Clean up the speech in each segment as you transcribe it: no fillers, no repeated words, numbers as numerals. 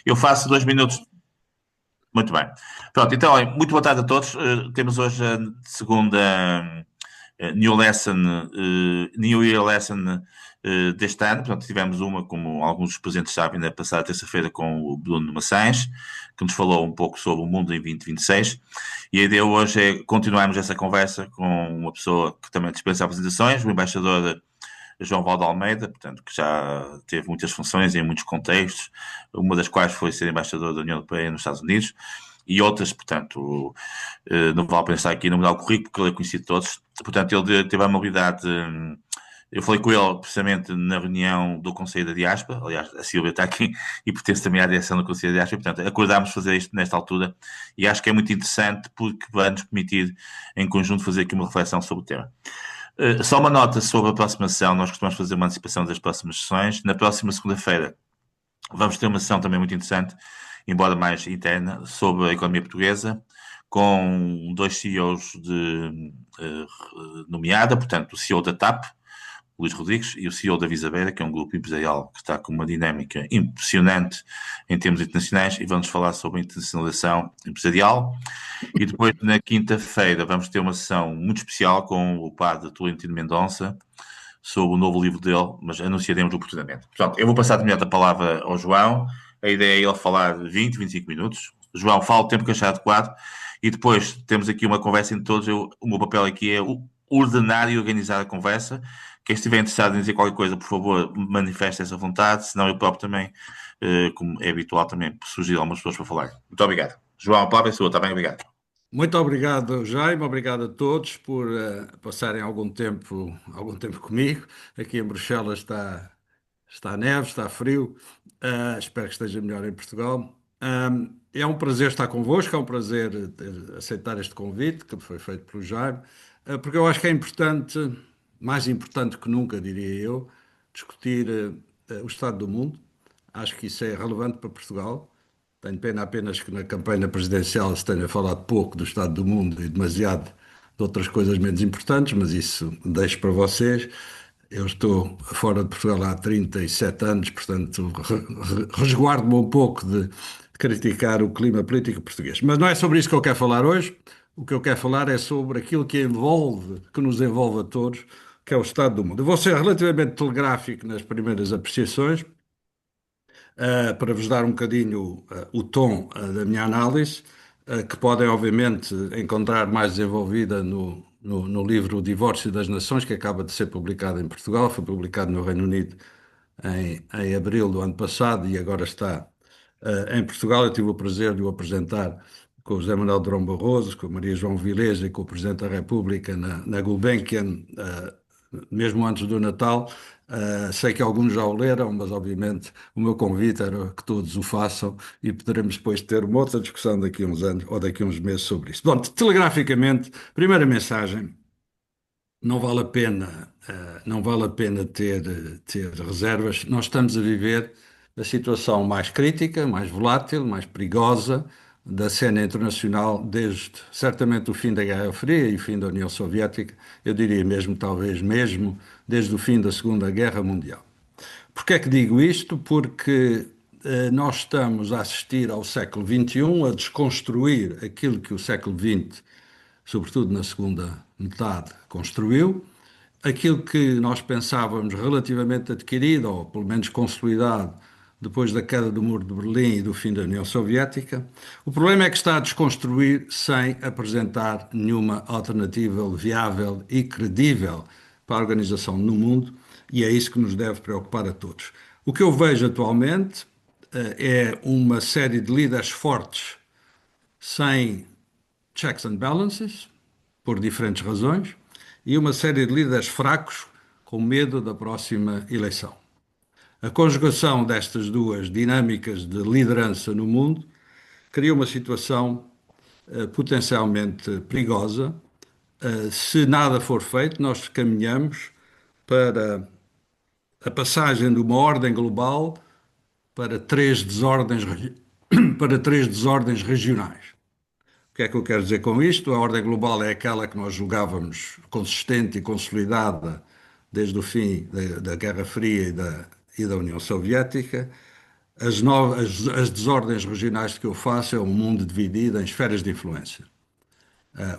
Eu faço 2 minutos. Muito bem. Pronto, então, olha, muito boa tarde a todos. Temos hoje a segunda New Year Lesson deste ano. Portanto, tivemos uma, como alguns dos presentes sabem, na passada terça-feira com o Bruno Maçães, que nos falou um pouco sobre o mundo em 2026. E a ideia hoje é continuarmos essa conversa com uma pessoa que também dispensa apresentações, o embaixador João Valdo Almeida, portanto, que já teve muitas funções em muitos contextos, uma das quais foi ser embaixador da União Europeia nos Estados Unidos, e outras, portanto, não vale a pena estar aqui a enumerar o currículo, porque ele é conhecido de todos. Portanto, ele teve a mobilidade. Eu falei com ele precisamente na reunião do Conselho da Diaspora, aliás, a Silvia está aqui e pertence também à direção do Conselho da Diaspora, portanto, acordámos fazer isto nesta altura e acho que é muito interessante porque vai nos permitir, em conjunto, fazer aqui uma reflexão sobre o tema. Só uma nota sobre a próxima sessão. Nós costumamos fazer uma antecipação das próximas sessões. Na próxima segunda-feira vamos ter uma sessão também muito interessante, embora mais interna, sobre a economia portuguesa, com dois CEOs nomeada, portanto, o CEO da TAP, Luís Rodrigues, e o CEO da Visabeira, que é um grupo empresarial que está com uma dinâmica impressionante em termos internacionais, e vamos falar sobre a internacionalização empresarial. E depois, na quinta-feira, vamos ter uma sessão muito especial com o padre Tolentino Mendonça, sobre o novo livro dele, mas anunciaremos oportunamente. Portanto, eu vou passar de imediato a palavra ao João. A ideia é ele falar 20, 25 minutos. João, fala o tempo que achar adequado. E depois temos aqui uma conversa entre todos. O meu papel aqui é ordenar e organizar a conversa. Quem estiver interessado em dizer qualquer coisa, por favor, manifeste essa vontade. Senão eu próprio também, como é habitual, também surgir algumas pessoas para falar. Muito obrigado. João, a palavra é sua. Está bem? Obrigado. Muito obrigado, Jaime. Obrigado a todos por passarem algum tempo comigo. Aqui em Bruxelas está neve, está frio. Espero que esteja melhor em Portugal. É um prazer estar convosco, é um prazer aceitar este convite que foi feito pelo Jaime, porque eu acho que é importante, mais importante que nunca, diria eu, discutir o estado do mundo. Acho que isso é relevante para Portugal. Tenho pena apenas que na campanha presidencial se tenha falado pouco do estado do mundo e demasiado de outras coisas menos importantes, mas isso deixo para vocês. Eu estou fora de Portugal há 37 anos, portanto, resguardo-me um pouco de criticar o clima político português. Mas não é sobre isso que eu quero falar hoje. O que eu quero falar é sobre aquilo que nos envolve a todos, que é o estado do mundo. Eu vou ser relativamente telegráfico nas primeiras apreciações, para vos dar um bocadinho o tom da minha análise, que podem, obviamente, encontrar mais desenvolvida no livro O Divórcio das Nações, que acaba de ser publicado em Portugal, foi publicado no Reino Unido em abril do ano passado e agora está em Portugal. Eu tive o prazer de o apresentar com o José Manuel Durão Barroso, com a Maria João Vilés e com o Presidente da República na Gulbenkian, mesmo antes do Natal. Sei que alguns já o leram, mas obviamente o meu convite era que todos o façam e poderemos depois ter uma outra discussão daqui a uns anos ou daqui a uns meses sobre isso. Bom, telegraficamente, primeira mensagem. Não vale a pena, não vale a pena ter reservas. Nós estamos a viver a situação mais crítica, mais volátil, mais perigosa da cena internacional desde certamente o fim da Guerra Fria e o fim da União Soviética, eu diria mesmo, talvez mesmo, desde o fim da Segunda Guerra Mundial. Porquê é que digo isto? Porque nós estamos a assistir ao século XXI a desconstruir aquilo que o século XX, sobretudo na segunda metade, construiu. Aquilo que nós pensávamos relativamente adquirido, ou pelo menos consolidado, depois da queda do Muro de Berlim e do fim da União Soviética. O problema é que está a desconstruir sem apresentar nenhuma alternativa viável e credível para a organização no mundo, e é isso que nos deve preocupar a todos. O que eu vejo atualmente é uma série de líderes fortes sem checks and balances, por diferentes razões, e uma série de líderes fracos com medo da próxima eleição. A conjugação destas duas dinâmicas de liderança no mundo cria uma situação potencialmente perigosa. Se nada for feito, nós caminhamos para a passagem de uma ordem global para três desordens, para três desordens regionais. O que é que eu quero dizer com isto? A ordem global é aquela que nós julgávamos consistente e consolidada desde o fim da Guerra Fria e da União Soviética. as desordens regionais que eu faço é um mundo dividido em esferas de influência.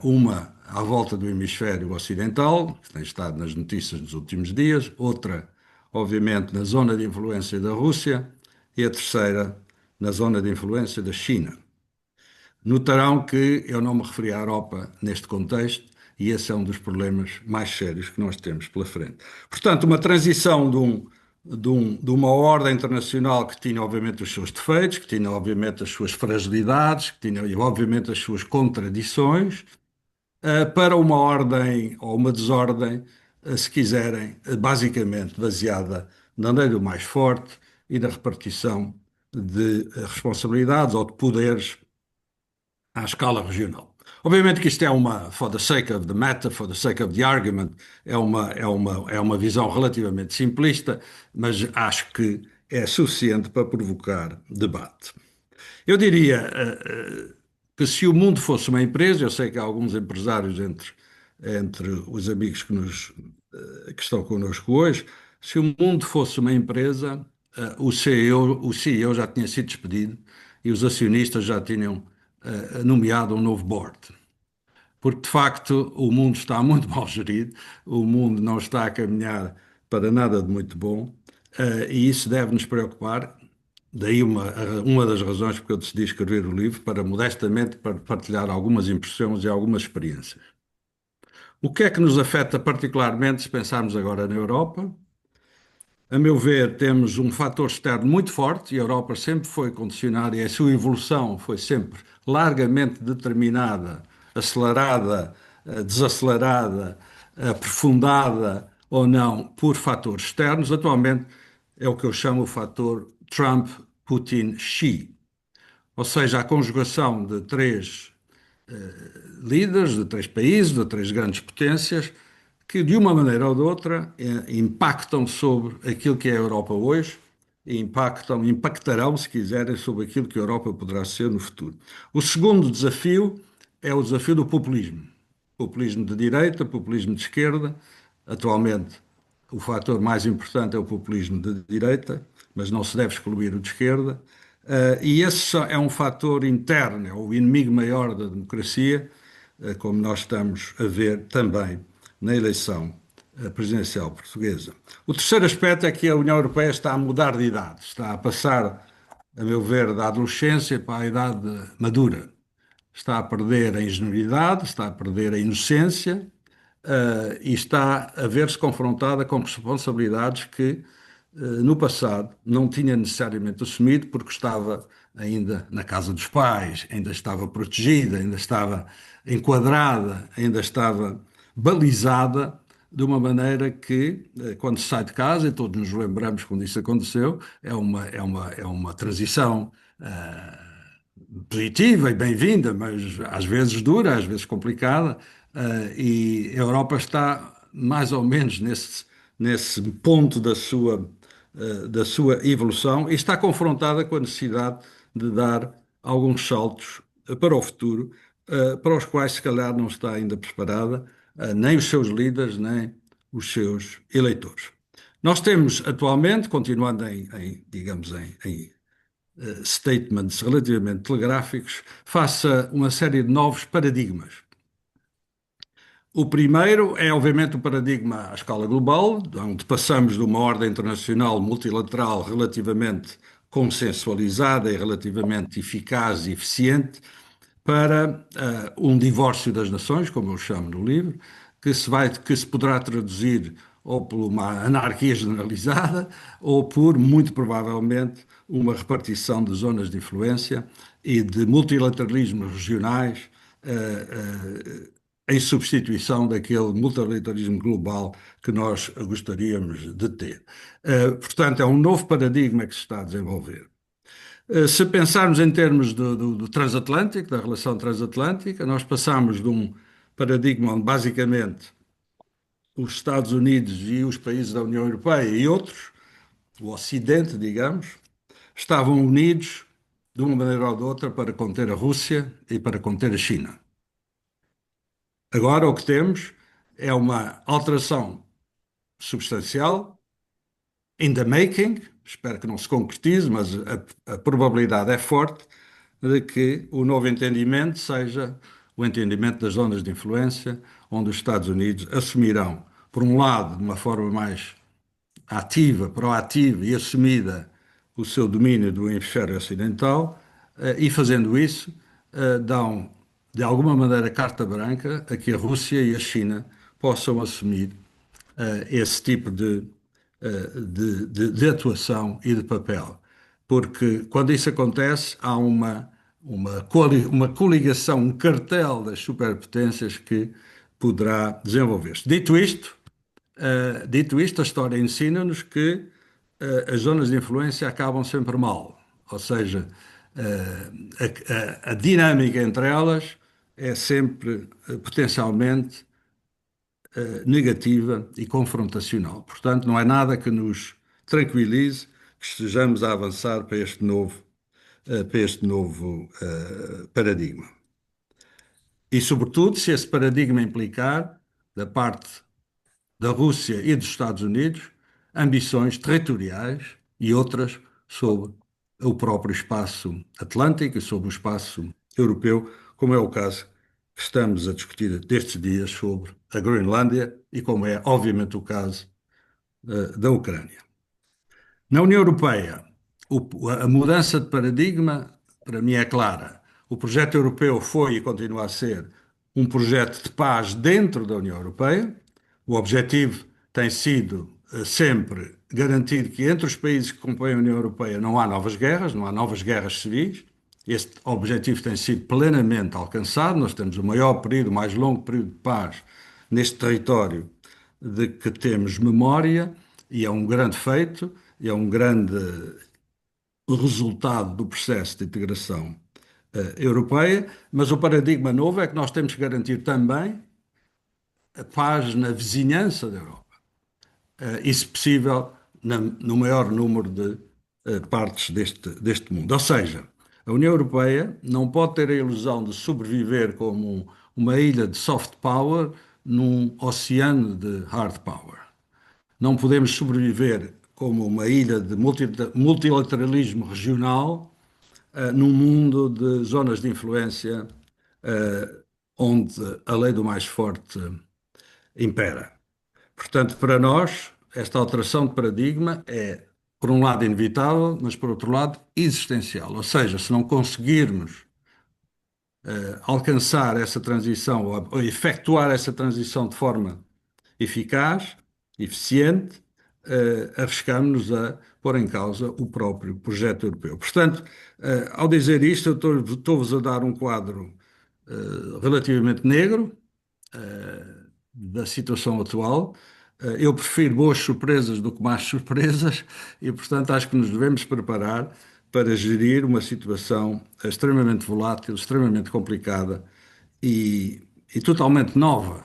Uma à volta do hemisfério ocidental, que tem estado nas notícias nos últimos dias, outra, obviamente, na zona de influência da Rússia, e a terceira, na zona de influência da China. Notarão que eu não me referi à Europa neste contexto, e esse é um dos problemas mais sérios que nós temos pela frente. Portanto, uma transição de uma ordem internacional que tinha, obviamente, os seus defeitos, que tinha, obviamente, as suas fragilidades, que tinha, obviamente, as suas contradições, para uma ordem ou uma desordem, se quiserem, basicamente baseada na lei do mais forte e na repartição de responsabilidades ou de poderes à escala regional. Obviamente que isto é uma, for the sake of the matter, for the sake of the argument, é uma visão relativamente simplista, mas acho que é suficiente para provocar debate. Eu diria que se o mundo fosse uma empresa, eu sei que há alguns empresários entre os amigos que estão connosco hoje, se o mundo fosse uma empresa, o CEO já tinha sido despedido e os acionistas já tinham nomeado um novo board. Porque, de facto, o mundo está muito mal gerido, o mundo não está a caminhar para nada de muito bom, e isso deve nos preocupar. Daí uma das razões porque eu decidi escrever o livro, para modestamente para partilhar algumas impressões e algumas experiências. O que é que nos afeta particularmente se pensarmos agora na Europa? A meu ver, temos um fator externo muito forte e a Europa sempre foi condicionada e a sua evolução foi sempre largamente determinada, acelerada, desacelerada, aprofundada ou não por fatores externos. Atualmente é o que eu chamo o fator Trump-Putin-Xi, ou seja, a conjugação de três líderes de três países, de três grandes potências, que de uma maneira ou de outra impactam sobre aquilo que é a Europa hoje e impactarão, se quiserem, sobre aquilo que a Europa poderá ser no futuro. O segundo desafio é o desafio do populismo. Populismo de direita, populismo de esquerda. Atualmente, o fator mais importante é o populismo de direita, mas não se deve excluir o de esquerda. E esse é um fator interno, é o inimigo maior da democracia, como nós estamos a ver também na eleição presidencial portuguesa. O terceiro aspecto é que a União Europeia está a mudar de idade, está a passar, a meu ver, da adolescência para a idade madura. Está a perder a ingenuidade, está a perder a inocência, e está a ver-se confrontada com responsabilidades que no passado não tinha necessariamente assumido porque estava ainda na casa dos pais, ainda estava protegida, ainda estava enquadrada, ainda estava balizada de uma maneira que, quando se sai de casa, e todos nos lembramos quando isso aconteceu, é uma transição positiva e bem-vinda, mas às vezes dura, às vezes complicada, e a Europa está mais ou menos nesse ponto da sua evolução e está confrontada com a necessidade de dar alguns saltos para o futuro, para os quais se calhar não está ainda preparada, nem os seus líderes, nem os seus eleitores. Nós temos atualmente, continuando digamos, em statements relativamente telegráficos, face a uma série de novos paradigmas. O primeiro é, obviamente, o paradigma à escala global, onde passamos de uma ordem internacional multilateral relativamente consensualizada e relativamente eficaz e eficiente para um divórcio das nações, como eu chamo no livro, que se poderá traduzir ou por uma anarquia generalizada ou por, muito provavelmente, uma repartição de zonas de influência e de multilateralismos regionais em substituição daquele multilateralismo global que nós gostaríamos de ter. Portanto, é um novo paradigma que se está a desenvolver. Se pensarmos em termos do transatlântico, da relação transatlântica, nós passamos de um paradigma onde basicamente os Estados Unidos e os países da União Europeia e outros, o Ocidente, digamos, estavam unidos de uma maneira ou de outra para conter a Rússia e para conter a China. Agora o que temos é uma alteração substancial, in the making, espero que não se concretize, mas a probabilidade é forte de que o novo entendimento seja o entendimento das zonas de influência, onde os Estados Unidos assumirão, por um lado, de uma forma mais ativa, proativa e assumida, o seu domínio do hemisfério ocidental, e fazendo isso, dão de alguma maneira carta branca a que a Rússia e a China possam assumir esse tipo de atuação e de papel. Porque quando isso acontece, há uma coligação, um cartel das superpotências que poderá desenvolver-se. Dito isto, a história ensina-nos que as zonas de influência acabam sempre mal. Ou seja, a dinâmica entre elas é sempre potencialmente negativa e confrontacional. Portanto, não é nada que nos tranquilize que estejamos a avançar para este novo paradigma. E, sobretudo, se esse paradigma implicar, da parte da Rússia e dos Estados Unidos, ambições territoriais e outras sobre o próprio espaço atlântico e sobre o espaço europeu, como é o caso que estamos a discutir destes dias sobre a Groenlândia e como é, obviamente, o caso da Ucrânia. Na União Europeia, a mudança de paradigma, para mim, é clara. O projeto europeu foi e continua a ser um projeto de paz dentro da União Europeia. O objetivo tem sido sempre garantir que entre os países que compõem a União Europeia não há novas guerras, não há novas guerras civis. Este objetivo tem sido plenamente alcançado. Nós temos o maior período, o mais longo período de paz neste território de que temos memória, e é um grande feito, é um grande resultado do processo de integração europeia, mas o paradigma novo é que nós temos que garantir também a paz na vizinhança da Europa, e, se possível, no maior número de partes deste mundo. Ou seja, a União Europeia não pode ter a ilusão de sobreviver como uma ilha de soft power num oceano de hard power. Não podemos sobreviver como uma ilha de multilateralismo regional, num mundo de zonas de influência, onde a lei do mais forte impera. Portanto, para nós, esta alteração de paradigma é, por um lado, inevitável, mas, por outro lado, existencial. Ou seja, se não conseguirmos alcançar essa transição ou efetuar essa transição de forma eficaz, eficiente, arriscamos-nos a pôr em causa o próprio projeto europeu. Portanto, ao dizer isto, eu estou-vos a dar um quadro relativamente negro da situação atual. Eu prefiro boas surpresas do que más surpresas e, portanto, acho que nos devemos preparar para gerir uma situação extremamente volátil, extremamente complicada e totalmente nova,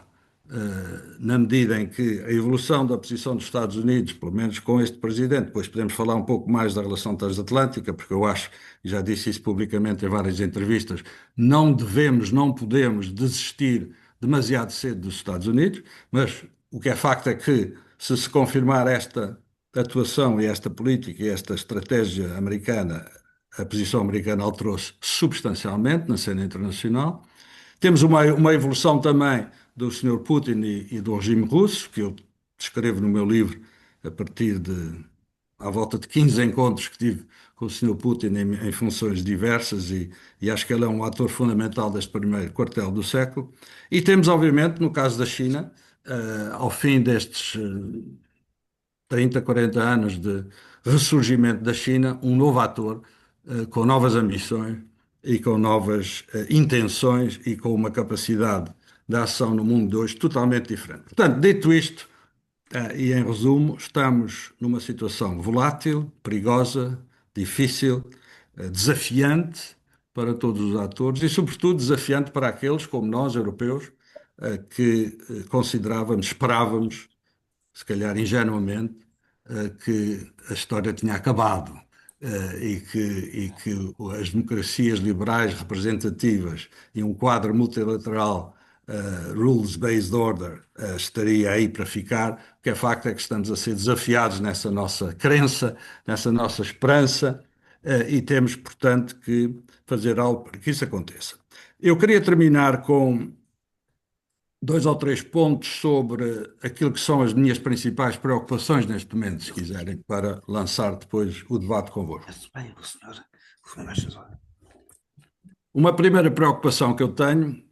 na medida em que a evolução da posição dos Estados Unidos, pelo menos com este presidente, depois podemos falar um pouco mais da relação transatlântica, porque eu acho, e já disse isso publicamente em várias entrevistas, não devemos, não podemos desistir demasiado cedo dos Estados Unidos, mas o que é facto é que, se confirmar esta atuação e esta política e esta estratégia americana, a posição americana alterou-se substancialmente na cena internacional. Temos uma evolução também do Sr. Putin e do regime russo, que eu descrevo no meu livro a partir à volta de 15 encontros que tive com o Sr. Putin em funções diversas e acho que ele é um ator fundamental deste primeiro quartel do século. E temos, obviamente, no caso da China, ao fim destes 30, 40 anos de ressurgimento da China, um novo ator, com novas ambições e com novas intenções e com uma capacidade de ação no mundo de hoje totalmente diferente. Portanto, dito isto, e em resumo, estamos numa situação volátil, perigosa, difícil, desafiante para todos os atores e, sobretudo, desafiante para aqueles como nós, europeus, que considerávamos, esperávamos, se calhar ingenuamente, que a história tinha acabado, e que as democracias liberais representativas e um quadro multilateral rules-based order estaria aí para ficar. O que é facto é que estamos a ser desafiados nessa nossa crença, nessa nossa esperança, e temos, portanto, que fazer algo para que isso aconteça. Eu queria terminar com dois ou três pontos sobre aquilo que são as minhas principais preocupações neste momento, se quiserem, para lançar depois o debate convosco. Uma primeira preocupação que eu tenho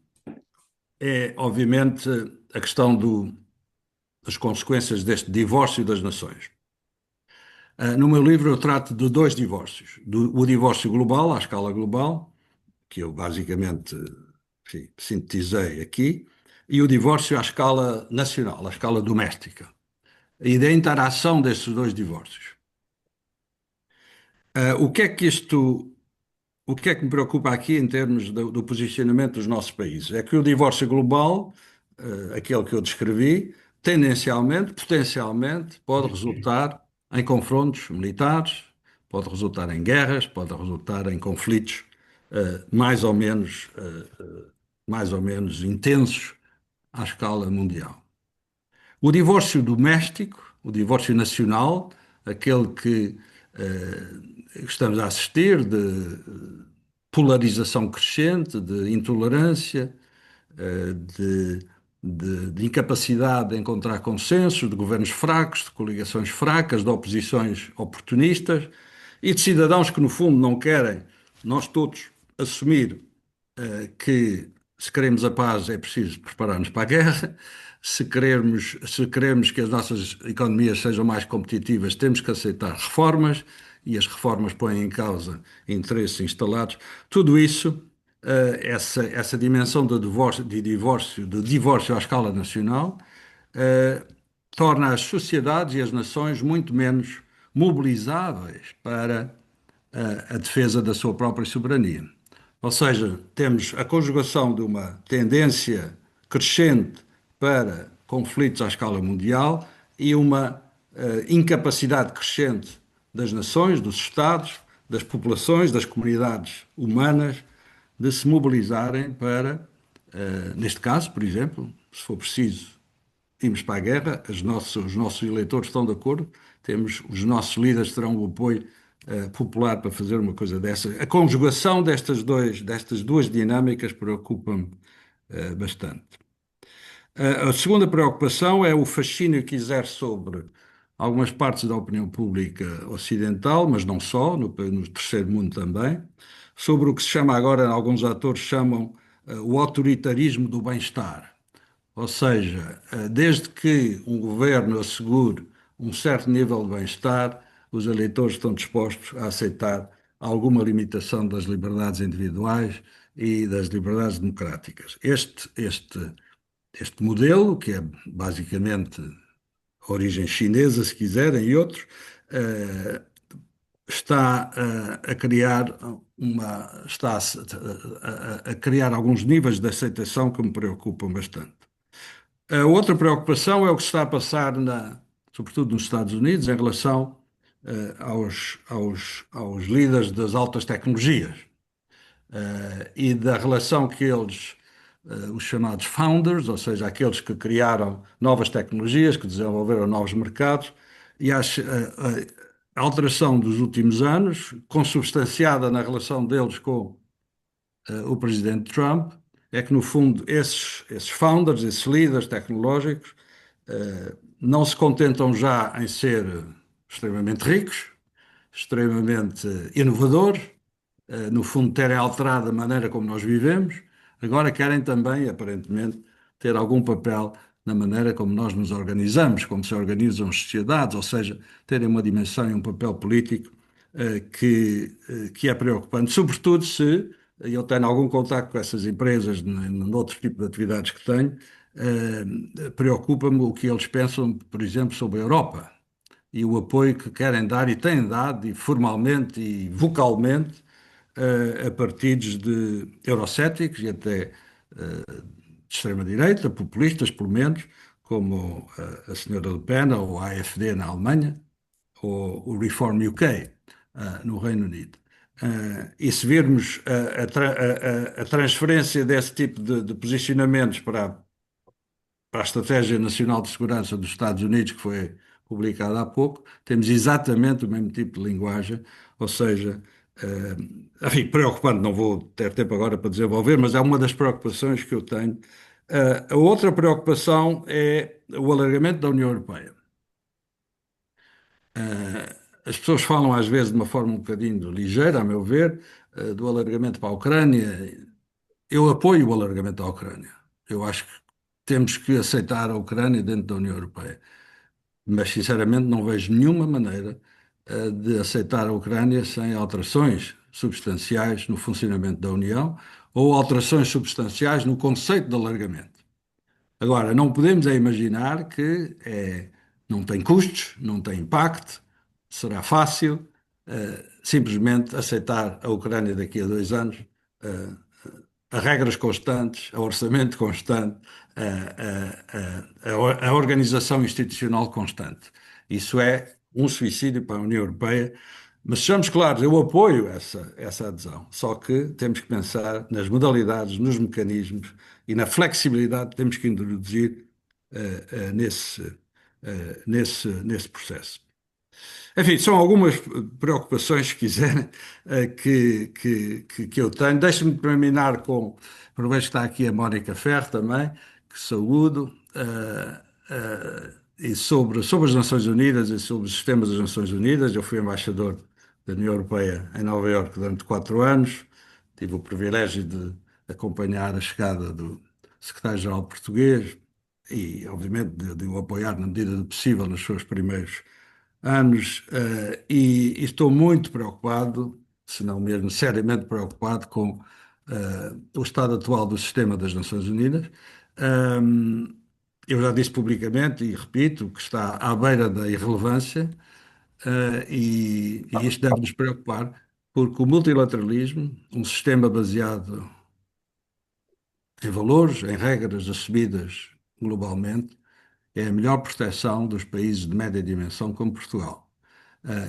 é, obviamente, a questão das consequências deste divórcio das nações. No meu livro eu trato de dois divórcios. O divórcio global, à escala global, que eu basicamente, enfim, sintetizei aqui, e o divórcio à escala nacional, à escala doméstica. E da interação destes dois divórcios. O que é que isto, o que é que me preocupa aqui em termos do posicionamento dos nossos países? É que o divórcio global, aquele que eu descrevi, tendencialmente, potencialmente, pode resultar em confrontos militares, pode resultar em guerras, pode resultar em conflitos mais ou menos intensos à escala mundial. O divórcio doméstico, o divórcio nacional, aquele que estamos a assistir de polarização crescente, de intolerância, de, de incapacidade de encontrar consensos, de governos fracos, de coligações fracas, de oposições oportunistas e de cidadãos que, no fundo, não querem, nós todos, assumir que se queremos a paz é preciso preparar-nos para a guerra, se queremos que as nossas economias sejam mais competitivas, temos que aceitar reformas e as reformas põem em causa interesses instalados. Tudo isso, essa dimensão de divórcio à escala nacional, eh, torna as sociedades e as nações muito menos mobilizáveis para a defesa da sua própria soberania. Ou seja, temos a conjugação de uma tendência crescente para conflitos à escala mundial e uma incapacidade crescente das nações, dos Estados, das populações, das comunidades humanas de se mobilizarem para, neste caso, por exemplo, se for preciso, irmos para a guerra, os nossos eleitores estão de acordo, os nossos líderes terão o apoio popular para fazer uma coisa dessa. A conjugação destas duas dinâmicas preocupa-me bastante. A segunda preocupação é o fascínio que exerce sobre algumas partes da opinião pública ocidental, mas não só, no terceiro mundo também, sobre o que se chama agora, alguns atores chamam o autoritarismo do bem-estar. Ou seja, desde que um governo assegure um certo nível de bem-estar, os eleitores estão dispostos a aceitar alguma limitação das liberdades individuais e das liberdades democráticas. Este modelo, que é basicamente origem chinesa, se quiserem, e outros, está a criar a criar alguns níveis de aceitação que me preocupam bastante. A outra preocupação é o que se está a passar, sobretudo nos Estados Unidos, em relação aos líderes das altas tecnologias e da relação que eles, os chamados founders, ou seja, aqueles que criaram novas tecnologias, que desenvolveram novos mercados, e a alteração dos últimos anos, consubstanciada na relação deles com o presidente Trump, é que, no fundo, esses founders, esses líderes tecnológicos, não se contentam já em ser extremamente ricos, extremamente inovadores, no fundo, terem alterado a maneira como nós vivemos, agora querem também, aparentemente, ter algum papel na maneira como nós nos organizamos, como se organizam as sociedades, ou seja, terem uma dimensão e um papel político que é preocupante, sobretudo se eu tenho algum contacto com essas empresas, noutro tipo de atividades que tenho, preocupa-me o que eles pensam, por exemplo, sobre a Europa e o apoio que querem dar e têm dado, e formalmente e vocalmente, a partidos de eurocéticos e até de extrema-direita, populistas, pelo menos, como a senhora Le Pen ou a AfD na Alemanha, ou o Reform UK no Reino Unido. E se virmos a transferência desse tipo de posicionamentos para a Estratégia Nacional de Segurança dos Estados Unidos, que foi publicada há pouco, temos exatamente o mesmo tipo de linguagem, ou seja, enfim, preocupante, não vou ter tempo agora para desenvolver, mas é uma das preocupações que eu tenho. A outra preocupação é o alargamento da União Europeia. As pessoas falam às vezes de uma forma um bocadinho ligeira, a meu ver, do alargamento para a Ucrânia. Eu apoio o alargamento à Ucrânia. Eu acho que temos que aceitar a Ucrânia dentro da União Europeia. Mas, sinceramente, não vejo nenhuma maneira, de aceitar a Ucrânia sem alterações substanciais no funcionamento da União ou alterações substanciais no conceito de alargamento. Agora, não podemos imaginar que não tem custos, não tem impacto, será fácil, simplesmente aceitar a Ucrânia daqui a 2 anos, eh, a regras constantes, a orçamento constante, a organização institucional constante. Isso é um suicídio para a União Europeia. Mas sejamos claros, eu apoio essa adesão, só que temos que pensar nas modalidades, nos mecanismos e na flexibilidade que temos que introduzir nesse processo. Enfim, são algumas preocupações, se quiserem, que eu tenho. Deixe-me terminar com. Aproveito que está aqui a Mónica Ferro também, que saúdo, e sobre as Nações Unidas e sobre os sistemas das Nações Unidas. Eu fui embaixador da União Europeia em Nova Iorque durante 4 anos. Tive o privilégio de acompanhar a chegada do secretário-geral português e, obviamente, de o apoiar na medida do possível nos seus primeiros anos, e estou muito preocupado, se não mesmo seriamente preocupado, com o estado atual do sistema das Nações Unidas. Eu já disse publicamente e repito que está à beira da irrelevância, e isto deve nos preocupar, porque o multilateralismo, um sistema baseado em valores, em regras assumidas globalmente, é a melhor proteção dos países de média dimensão como Portugal.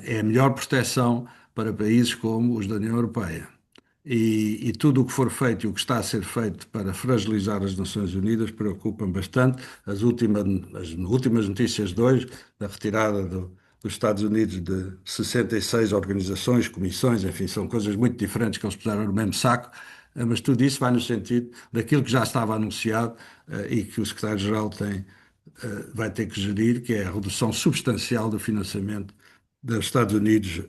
É a melhor proteção para países como os da União Europeia. E tudo o que for feito e o que está a ser feito para fragilizar as Nações Unidas preocupa-me bastante. As últimas notícias de hoje, da retirada dos Estados Unidos de 66 organizações, comissões, enfim, são coisas muito diferentes que eles puseram no mesmo saco, mas tudo isso vai no sentido daquilo que já estava anunciado, e que o secretário-geral vai ter que gerir, que é a redução substancial do financiamento dos Estados Unidos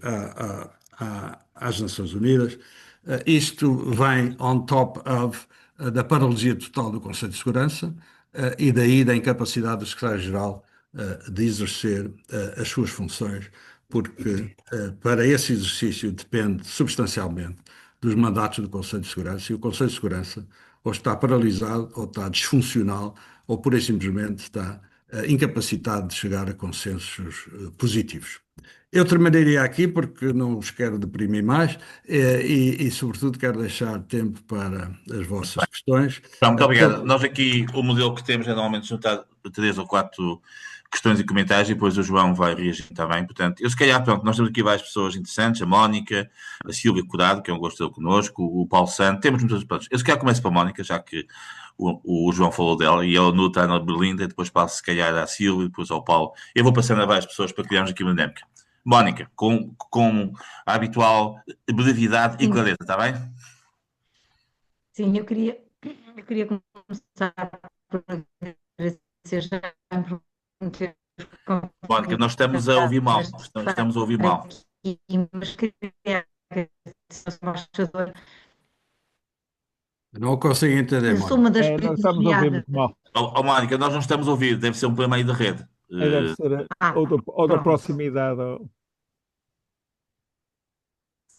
às Nações Unidas. Isto vem on top of da paralisia total do Conselho de Segurança, e daí da incapacidade do secretário-geral de exercer as suas funções, porque para esse exercício depende substancialmente dos mandatos do Conselho de Segurança, e o Conselho de Segurança ou está paralisado, ou está disfuncional, ou pura e simplesmente está incapacitado de chegar a consensos positivos. Eu terminaria aqui porque não os quero deprimir mais, sobretudo, quero deixar tempo para as vossas questões. Então, muito obrigado. Nós aqui, o modelo que temos é normalmente juntar 3 ou 4 questões e comentários e depois o João vai reagir também. Portanto, eu se calhar, pronto, nós temos aqui várias pessoas interessantes, a Mónica, a Silvia Curado, que é um gosto dele connosco, o Paulo Santos, temos muitas pessoas. Eu se calhar começo para a Mónica, já que o João falou dela, e eu noto a Ana Berlinda, e depois passo se calhar à Silvia, depois ao Paulo. Eu vou passando a várias pessoas para criarmos aqui uma dinâmica. Mónica, com a habitual brevidade e Sim, clareza, está bem? sim, eu queria começar por agradecer já por me ter Mónica, nós estamos a convidado ouvir para mal. estar Estamos a ouvir mal. aqui, mas queria agradecer ao embaixador. Não consigo entender, Eu sou Mónica. uma das Nós estamos a ouvir privilegiadas. muito mal. Mónica, nós não estamos a ouvir, deve ser um problema aí da rede. Deve ser Ah, ou da pronto. proximidade.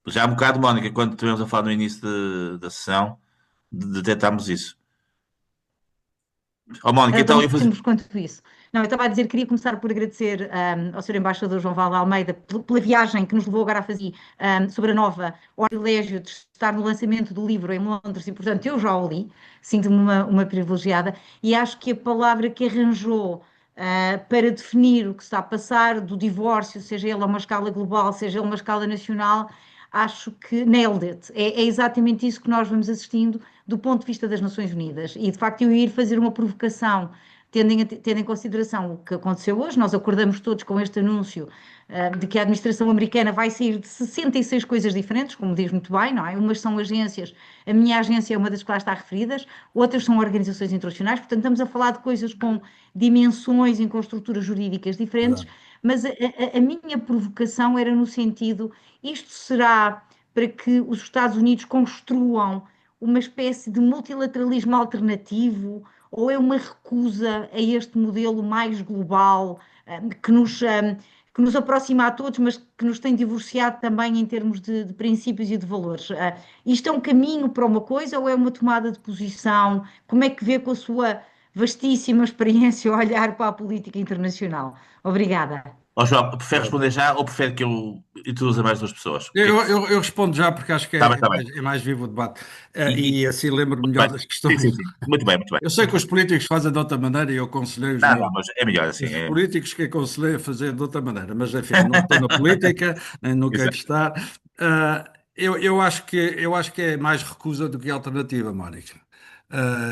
Já há um bocado, Mónica, quando estivemos a falar no início da sessão, detectámos isso. Mónica, É tão então eu fazer. simples quanto isso. Não, eu estava a dizer, queria começar por agradecer ao Sr. Embaixador João Val Almeida pela viagem que nos levou agora a fazer sobre a nova, o privilégio de estar no lançamento do livro em Londres, e portanto eu já o li, sinto-me uma privilegiada, e acho que a palavra que arranjou para definir o que está a passar do divórcio, seja ele a uma escala global, seja ele a uma escala nacional, acho que nailed it. É exatamente isso que nós vamos assistindo do ponto de vista das Nações Unidas. E de facto eu ia ir fazer uma provocação, tendo em consideração o que aconteceu hoje. Nós acordamos todos com este anúncio de que a administração americana vai sair de 66 coisas diferentes, como diz muito bem, não é? Umas são agências, a minha agência é uma das que lá está referidas, outras são organizações internacionais, portanto estamos a falar de coisas com dimensões e com estruturas jurídicas diferentes, Exato. mas a minha provocação era no sentido, isto será para que os Estados Unidos construam uma espécie de multilateralismo alternativo, ou é uma recusa a este modelo mais global, que nos aproxima a todos, mas que nos tem divorciado também em termos de princípios e de valores? Isto é um caminho para uma coisa ou é uma tomada de posição? Como é que vê com a sua vastíssima experiência olhar para a política internacional? Obrigada. Ó João, prefere responder já ou prefere que eu introduza mais duas pessoas? O que é Eu, que... eu- eu respondo já porque acho que Está bem, está bem. é mais vivo o debate. E, E assim lembro muito melhor bem. das Sim, sim, questões. sim. Muito bem, muito bem. Eu sei que os políticos fazem de outra maneira e eu aconselhei-os Não, mesmo. não, mas é melhor assim. Os políticos que aconselhei a fazer de outra maneira, mas enfim, não estou na política, nem nunca hei de Exato. estar. Eu acho que é mais recusa do que alternativa, Mónica.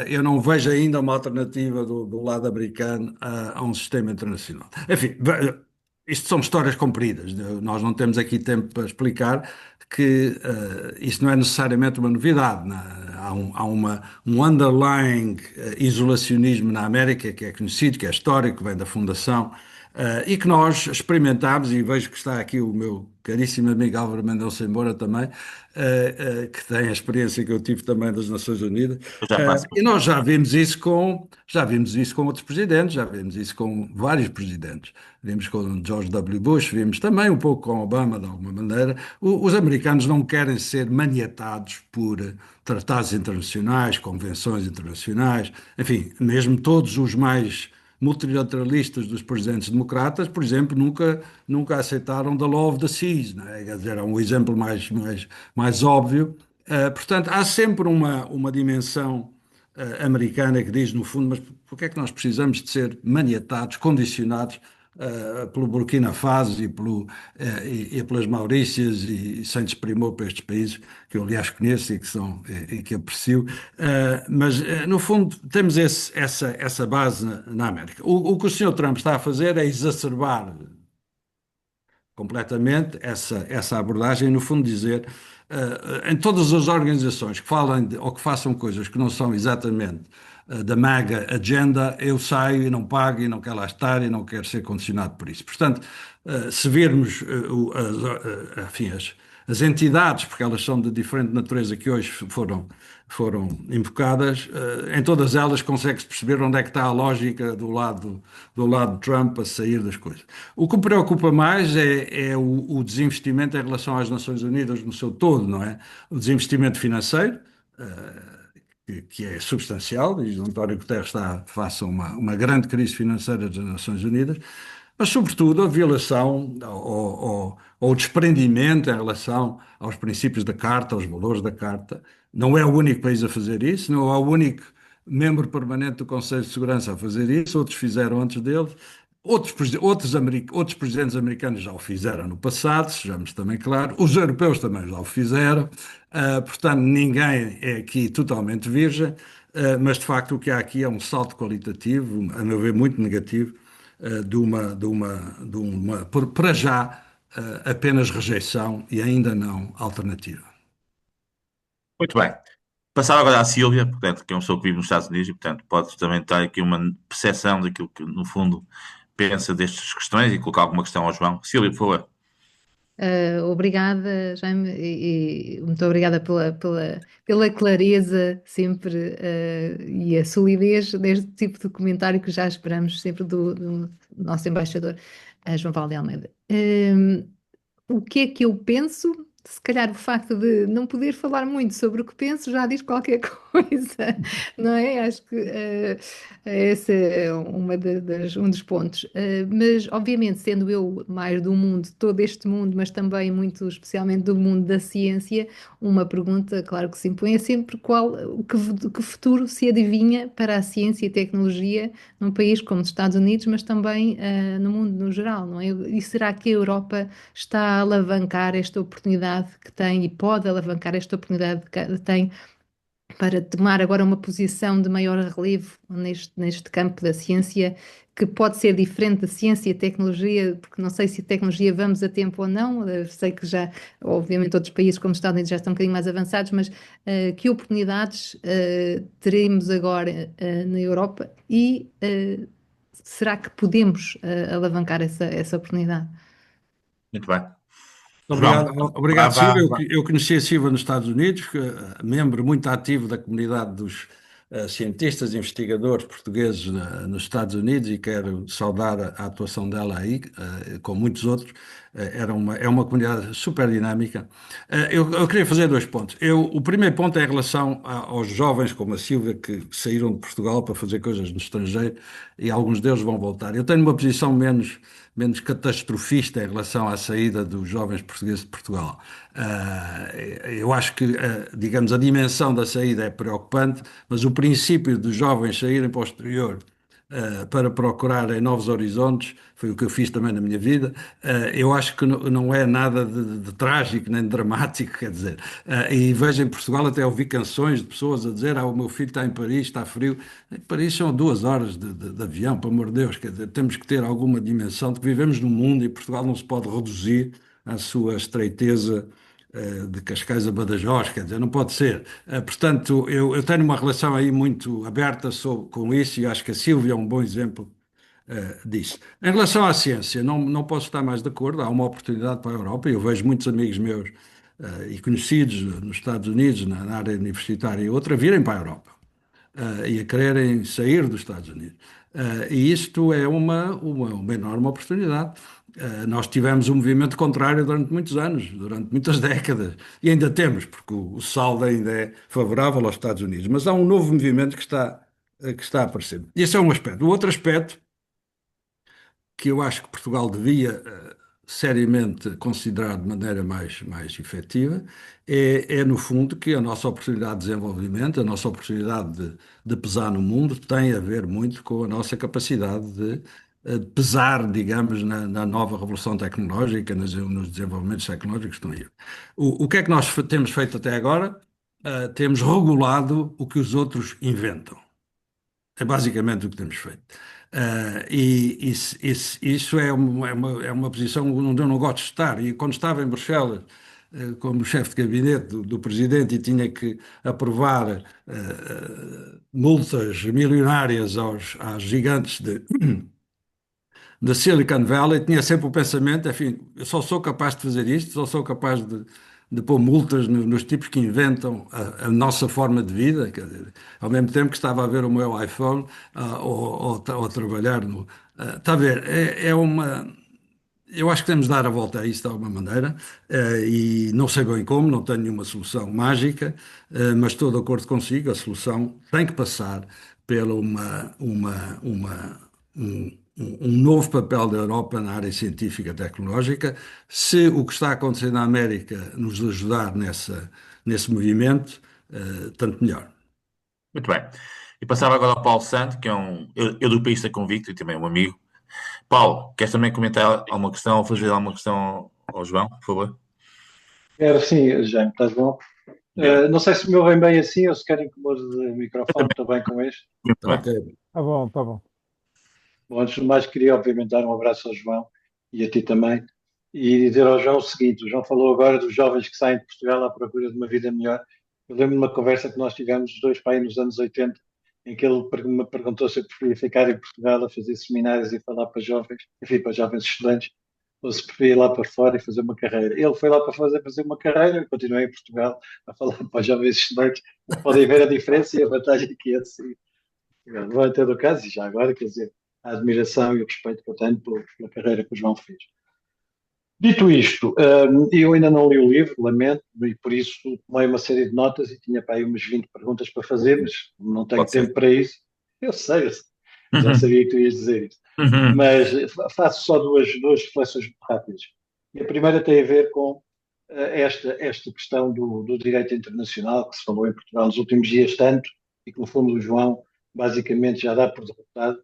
Eu não vejo ainda uma alternativa do lado americano a um sistema internacional. Enfim, isto são histórias compridas. Nós não temos aqui tempo para explicar que isto não é necessariamente uma novidade. Há um underlying isolacionismo na América que é conhecido, que é histórico, que vem da fundação, e que nós experimentámos, e vejo que está aqui o meu caríssimo amigo Álvaro Mendonça Moura também, que tem a experiência que eu tive também das Nações Unidas. Eu já passo. E nós já vimos isso com outros presidentes, já vimos isso com vários presidentes. Vimos com George W. Bush, vimos também um pouco com Obama, de alguma maneira. Os americanos não querem ser maniatados por tratados internacionais, convenções internacionais, enfim, mesmo todos os mais multilateralistas dos presidentes democratas, por exemplo, nunca aceitaram the law of the seas, não é? Quer dizer, é um exemplo mais óbvio. Portanto, há sempre uma dimensão americana que diz, no fundo, mas porquê é que nós precisamos de ser maniatados, condicionados pelo Burkina Faso e pelas Maurícias e sem desprimor para estes países que eu aliás conheço e que aprecio. Mas no fundo temos essa base na América. O que o Sr. Trump está a fazer é exacerbar completamente essa abordagem, e, no fundo, dizer em todas as organizações que falem ou que façam coisas que não são exatamente da MAGA agenda, eu saio e não pago e não quero lá estar e não quero ser condicionado por isso. Portanto, se virmos enfim, as entidades, porque elas são de diferente natureza que hoje foram invocadas, em todas elas consegue-se perceber onde é que está a lógica do lado de Trump a sair das coisas. O que me preocupa mais é o desinvestimento em relação às Nações Unidas no seu todo, não é? O desinvestimento financeiro, que é substancial, e o António Guterres está face a uma grande crise financeira das Nações Unidas, mas, sobretudo, a violação ou o desprendimento em relação aos princípios da Carta, aos valores da Carta. Não é o único país a fazer isso, não é o único membro permanente do Conselho de Segurança a fazer isso, outros fizeram antes deles. Outros presidentes americanos já o fizeram no passado, sejamos também claros, os europeus também já o fizeram. Portanto, ninguém é aqui totalmente virgem, mas de facto o que há aqui é um salto qualitativo, a meu ver, muito negativo, para já, apenas rejeição e ainda não alternativa. Muito bem. Passar agora à Sílvia, portanto, que é uma pessoa que vive nos Estados Unidos e, portanto, pode também ter aqui uma percepção daquilo que, no fundo, pensa destas questões e colocar alguma questão ao João. Sílvia, por favor. Obrigada, Jaime, e muito obrigada pela clareza sempre, e a solidez deste tipo de comentário que já esperamos sempre do nosso embaixador, João Paulo de Almeida. O que é que eu penso? Se calhar o facto de não poder falar muito sobre o que penso já diz qualquer coisa, não é? Acho que esse é um dos pontos. Mas, obviamente, sendo eu mais do mundo, todo este mundo, mas também muito especialmente do mundo da ciência, uma pergunta, claro que se impõe, é sempre que futuro se adivinha para a ciência e tecnologia num país como os Estados Unidos, mas também no mundo no geral, não é? E será que a Europa está a alavancar esta oportunidade oportunidade que tem e pode alavancar esta oportunidade que tem para tomar agora uma posição de maior relevo neste campo da ciência, que pode ser diferente da ciência e tecnologia, porque não sei se a tecnologia vamos a tempo ou não, sei que já, obviamente, outros países como os Estados Unidos já estão um bocadinho mais avançados, mas que oportunidades teremos agora na Europa e será que podemos alavancar essa oportunidade? Muito bem. Obrigado, João, obrigado, Silva. vá. Eu conheci a Silva nos Estados Unidos, membro muito ativo da comunidade dos cientistas e investigadores portugueses nos Estados Unidos, e quero saudar a atuação dela aí, com muitos outros. É uma comunidade super dinâmica. Eu queria fazer dois pontos. O primeiro ponto é em relação aos jovens como a Silvia, que saíram de Portugal para fazer coisas no estrangeiro, e alguns deles vão voltar. Eu tenho uma posição menos catastrofista em relação à saída dos jovens portugueses de Portugal. Eu acho que, digamos, a dimensão da saída é preocupante, mas o princípio dos jovens saírem para o exterior para procurarem novos horizontes, foi o que eu fiz também na minha vida. Eu acho que não é nada de trágico nem de dramático, quer dizer. E vejo em Portugal, até ouvi canções de pessoas a dizer: o meu filho está em Paris, está frio. Em Paris são 2 horas de avião, pelo amor de Deus, quer dizer, temos que ter alguma dimensão de que vivemos num mundo, e Portugal não se pode reduzir à sua estreiteza de Cascais a Badajoz, quer dizer, não pode ser. Portanto, eu tenho uma relação aí muito aberta com isso, e acho que a Sílvia é um bom exemplo disso. Em relação à ciência, não posso estar mais de acordo. Há uma oportunidade para a Europa, e eu vejo muitos amigos meus e conhecidos nos Estados Unidos, na área universitária e outra, virem para a Europa e a quererem sair dos Estados Unidos. E isto é uma enorme oportunidade. Nós tivemos um movimento contrário durante muitos anos, durante muitas décadas, e ainda temos, porque o saldo ainda é favorável aos Estados Unidos. Mas há um novo movimento que está a aparecer. Esse é um aspecto. O outro aspecto que eu acho que Portugal devia seriamente considerar de maneira mais efetiva no fundo, que a nossa oportunidade de desenvolvimento, a nossa oportunidade de pesar no mundo, tem a ver muito com a nossa capacidade de pesar, digamos, na nova revolução tecnológica, nos desenvolvimentos tecnológicos que estão aí. O que é que nós temos feito até agora? Temos regulado o que os outros inventam. É basicamente o que temos feito. Isso é uma posição onde eu não gosto de estar. E quando estava em Bruxelas, como chefe de gabinete do presidente, e tinha que aprovar multas milionárias às gigantes da Silicon Valley, tinha sempre o pensamento: enfim, eu só sou capaz de fazer isto, só sou capaz de pôr multas nos tipos que inventam a nossa forma de vida, quer dizer, ao mesmo tempo que estava a ver o meu iPhone ou trabalhar no. Está a ver, eu acho que temos de dar a volta a isso de alguma maneira, e não sei bem como, não tenho nenhuma solução mágica, mas estou de acordo consigo. A solução tem que passar pela um novo papel da Europa na área científica e tecnológica. Se o que está acontecendo na América nos ajudar nesse movimento, tanto melhor. Muito bem. E passava agora ao Paulo Santo, que é um europeísta convicto e também um amigo. Paulo, queres também comentar alguma questão ou fazer alguma questão ao João, por favor? Quero sim, Jaime, estás bom? Não sei se me ouvem bem assim ou se querem que mude de microfone, estou bem com este. Muito bem. Ok. Tá bom, tá bom. Bom, antes de mais, queria obviamente dar um abraço ao João e a ti também, e dizer ao João o seguinte: o João falou agora dos jovens que saem de Portugal à procura de uma vida melhor. Eu lembro de uma conversa que nós tivemos, os dois para aí nos anos 80, em que ele me perguntou se eu preferia ficar em Portugal a fazer seminários e falar para jovens, enfim, para jovens estudantes, ou se preferia ir lá para fora e fazer uma carreira. Ele foi lá para fazer uma carreira, eu continuei em Portugal a falar para os jovens estudantes. Podem ver a diferença e a vantagem que é assim. Vou até do caso, e já agora, quer dizer, a admiração e o respeito que eu tenho pela carreira que o João fez. Dito isto, eu ainda não li o livro, lamento, e por isso tomei uma série de notas e tinha para aí umas 20 perguntas para fazer, mas não tenho Pode ser. tempo para isso. Eu sei, já sabia que tu ias dizer isso. Mas faço só duas reflexões muito rápidas. E a primeira tem a ver com esta questão do direito internacional, que se falou em Portugal nos últimos dias tanto, e que no fundo o João basicamente já dá por derrotado,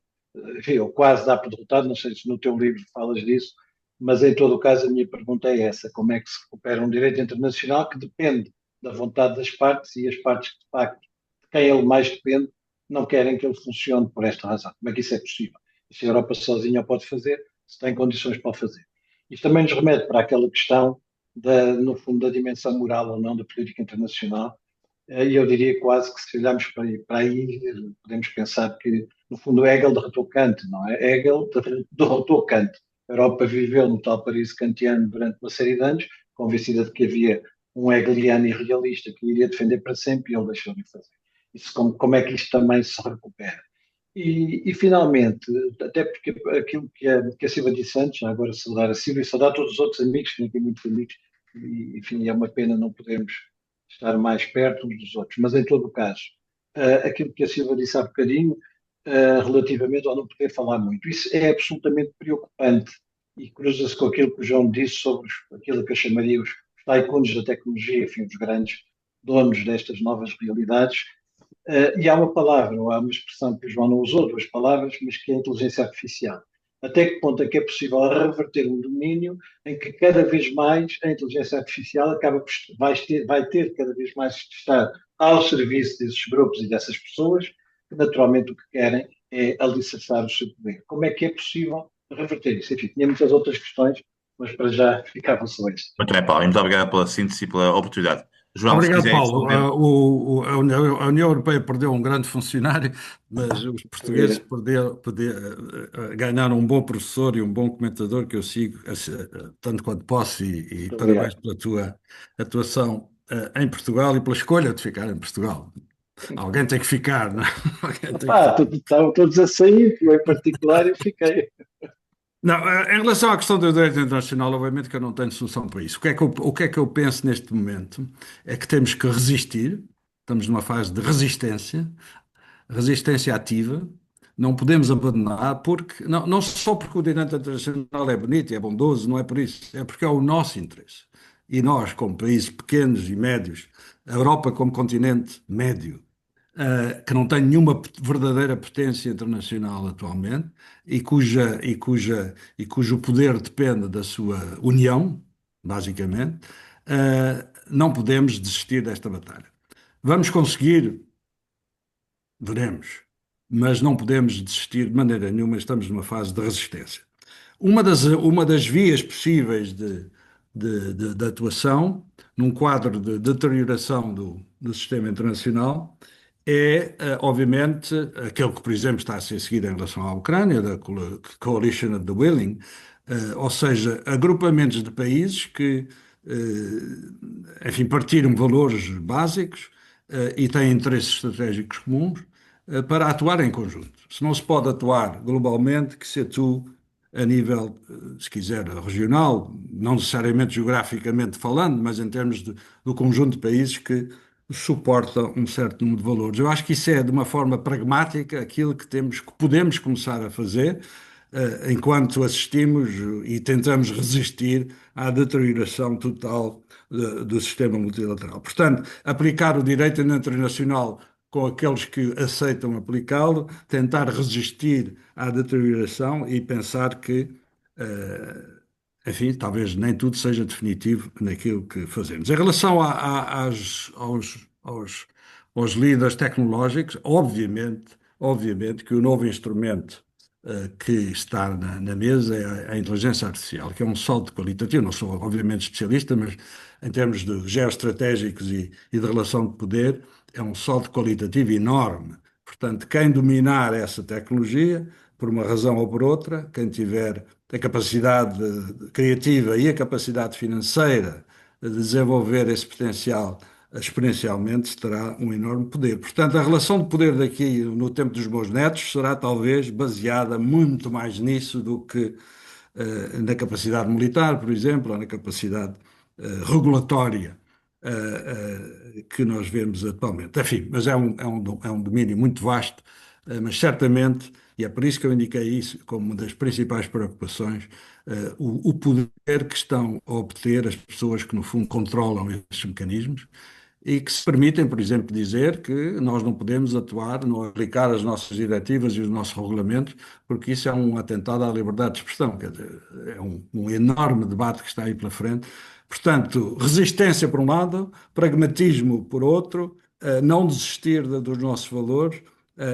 enfim, ou quase dá por derrotado. Não sei se no teu livro falas disso, mas em todo o caso a minha pergunta é essa: como é que se recupera um direito internacional que depende da vontade das partes e as partes que, de facto, de quem ele mais depende, não querem que ele funcione por esta razão? Como é que isso é possível? E se a Europa sozinha o pode fazer, se tem condições para o fazer. Isto também nos remete para aquela questão, no fundo, da dimensão moral ou não da política internacional. E eu diria quase que, se olharmos para aí, podemos pensar que, no fundo, Hegel derrotou Kant, não é? Hegel derrotou Kant. A Europa viveu no tal paraíso kantiano durante uma série de anos, convencida de que havia um hegeliano irrealista que iria defender para sempre, e ele deixou de o fazer. Isso, como é que isto também se recupera? Finalmente, até porque aquilo que a Silva disse antes, já agora saudar a Silva e saudar todos os outros amigos, que têm muitos amigos, e, enfim, é uma pena não podermos estar mais perto uns dos outros. Mas, em todo o caso, aquilo que a Silva disse há bocadinho, relativamente ao não poder falar muito, isso é absolutamente preocupante e cruza-se com aquilo que o João disse sobre aquilo que eu chamaria os tycoons da tecnologia, enfim, os grandes donos destas novas realidades. E há uma palavra, ou há uma expressão que o João não usou, duas palavras, mas que é a inteligência artificial. Até que ponto é que é possível reverter um domínio em que cada vez mais a inteligência artificial vai ter cada vez mais de estar ao serviço desses grupos e dessas pessoas, que naturalmente o que querem é alicerçar o seu poder. Como é que é possível reverter isso? Enfim, tinha muitas outras questões, mas para já ficavam só estas. Muito bem, Paulo, e muito obrigado pela síntese e pela oportunidade. João, se Obrigado, quiser Paulo. responder. A União Europeia perdeu um grande funcionário, mas os portugueses ganharam um bom professor e um bom comentador que eu sigo, tanto quanto posso, e Muito parabéns obrigado. pela tua atuação em Portugal e pela escolha de ficar em Portugal. Alguém tem que ficar, não é? Alguém tem que Epá, estavam todos a sair, eu em particular eu fiquei. Não, em relação à questão do direito internacional, obviamente que eu não tenho solução para isso. O que é que eu penso neste momento é que temos que resistir, estamos numa fase de resistência, resistência ativa, não podemos abandonar, porque, não só porque o direito internacional é bonito e é bondoso, não é por isso, é porque é o nosso interesse. E nós, como países pequenos e médios, a Europa como continente médio, que não tem nenhuma verdadeira potência internacional atualmente e cujo poder depende da sua união, basicamente, não podemos desistir desta batalha. Vamos conseguir, veremos, mas não podemos desistir de maneira nenhuma, estamos numa fase de resistência. Uma das vias possíveis de atuação num quadro de deterioração do sistema internacional é, obviamente, aquele que, por exemplo, está a ser seguido em relação à Ucrânia, da Coalition of the Willing, ou seja, agrupamentos de países que, enfim, partilham valores básicos, e têm interesses estratégicos comuns, para atuar em conjunto. Se não se pode atuar globalmente, que se atue a nível, se quiser, regional, não necessariamente geograficamente falando, mas em termos do conjunto de países que suportam um certo número de valores. Eu acho que isso é, de uma forma pragmática, aquilo que podemos começar a fazer, enquanto assistimos e tentamos resistir à deterioração total do sistema multilateral. Portanto, aplicar o direito internacional com aqueles que aceitam aplicá-lo, tentar resistir à deterioração e pensar que, enfim, talvez nem tudo seja definitivo naquilo que fazemos. Em relação aos líderes tecnológicos, obviamente que o novo instrumento que está na mesa é a inteligência artificial, que é um salto qualitativo. Não sou, obviamente, especialista, mas em termos de geoestratégicos e de relação de poder, é um salto qualitativo enorme. Portanto, quem dominar essa tecnologia, por uma razão ou por outra, quem tiver a capacidade criativa e a capacidade financeira de desenvolver esse potencial exponencialmente, terá um enorme poder. Portanto, a relação de poder daqui no tempo dos meus netos será talvez baseada muito mais nisso do que na capacidade militar, por exemplo, ou na capacidade regulatória que nós vemos atualmente. Enfim, mas é um domínio muito vasto, mas certamente, e é por isso que eu indiquei isso como uma das principais preocupações, o poder que estão a obter as pessoas que, no fundo, controlam esses mecanismos e que se permitem, por exemplo, dizer que nós não podemos atuar, não aplicar as nossas diretivas e os nossos regulamentos, porque isso é um atentado à liberdade de expressão. Quer dizer, é um enorme debate que está aí pela frente. Portanto, resistência por um lado, pragmatismo por outro, não desistir dos nossos valores,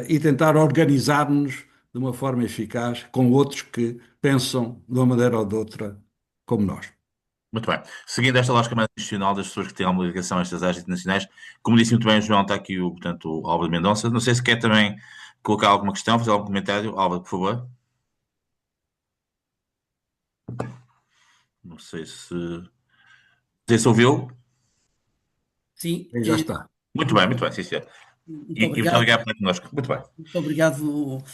e tentar organizar-nos de uma forma eficaz com outros que pensam de uma maneira ou de outra como nós. Muito bem. Seguindo esta lógica mais institucional das pessoas que têm alguma ligação a estas áreas internacionais, como disse muito bem o João, está aqui portanto, o Álvaro Mendonça. Não sei se quer também colocar alguma questão, fazer algum comentário. Álvaro, por favor. Não sei se ouviu. Sim, E já está. Muito bem, sim, senhor. muito E muito obrigado. obrigado por estar connosco. Muito bem. Muito obrigado,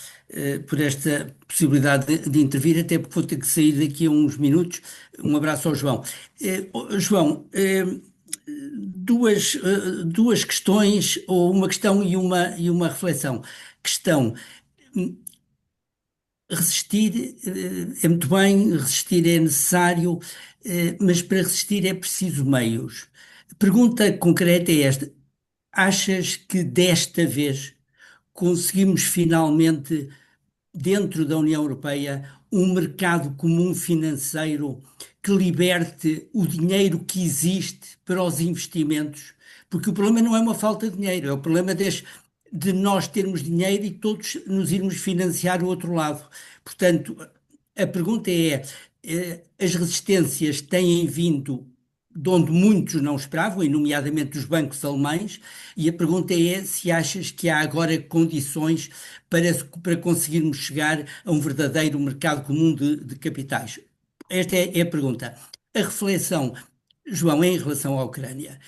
por esta possibilidade de intervir, até porque vou ter que sair daqui a uns minutos. Um abraço ao João. João, duas questões, ou uma questão e uma reflexão. Questão: resistir, é muito bem, resistir é necessário, mas para resistir é preciso meios. A pergunta concreta é esta: achas que desta vez conseguimos finalmente, dentro da União Europeia, um mercado comum financeiro que liberte o dinheiro que existe para os investimentos? Porque o problema não é uma falta de dinheiro, é o problema de nós termos dinheiro e todos nos irmos financiar o outro lado. Portanto, a pergunta é: as resistências têm vindo de onde muitos não esperavam, e nomeadamente os bancos alemães, e a pergunta é se achas que há agora condições para conseguirmos chegar a um verdadeiro mercado comum de capitais. Esta é a pergunta. A reflexão, João, em relação à Ucrânia,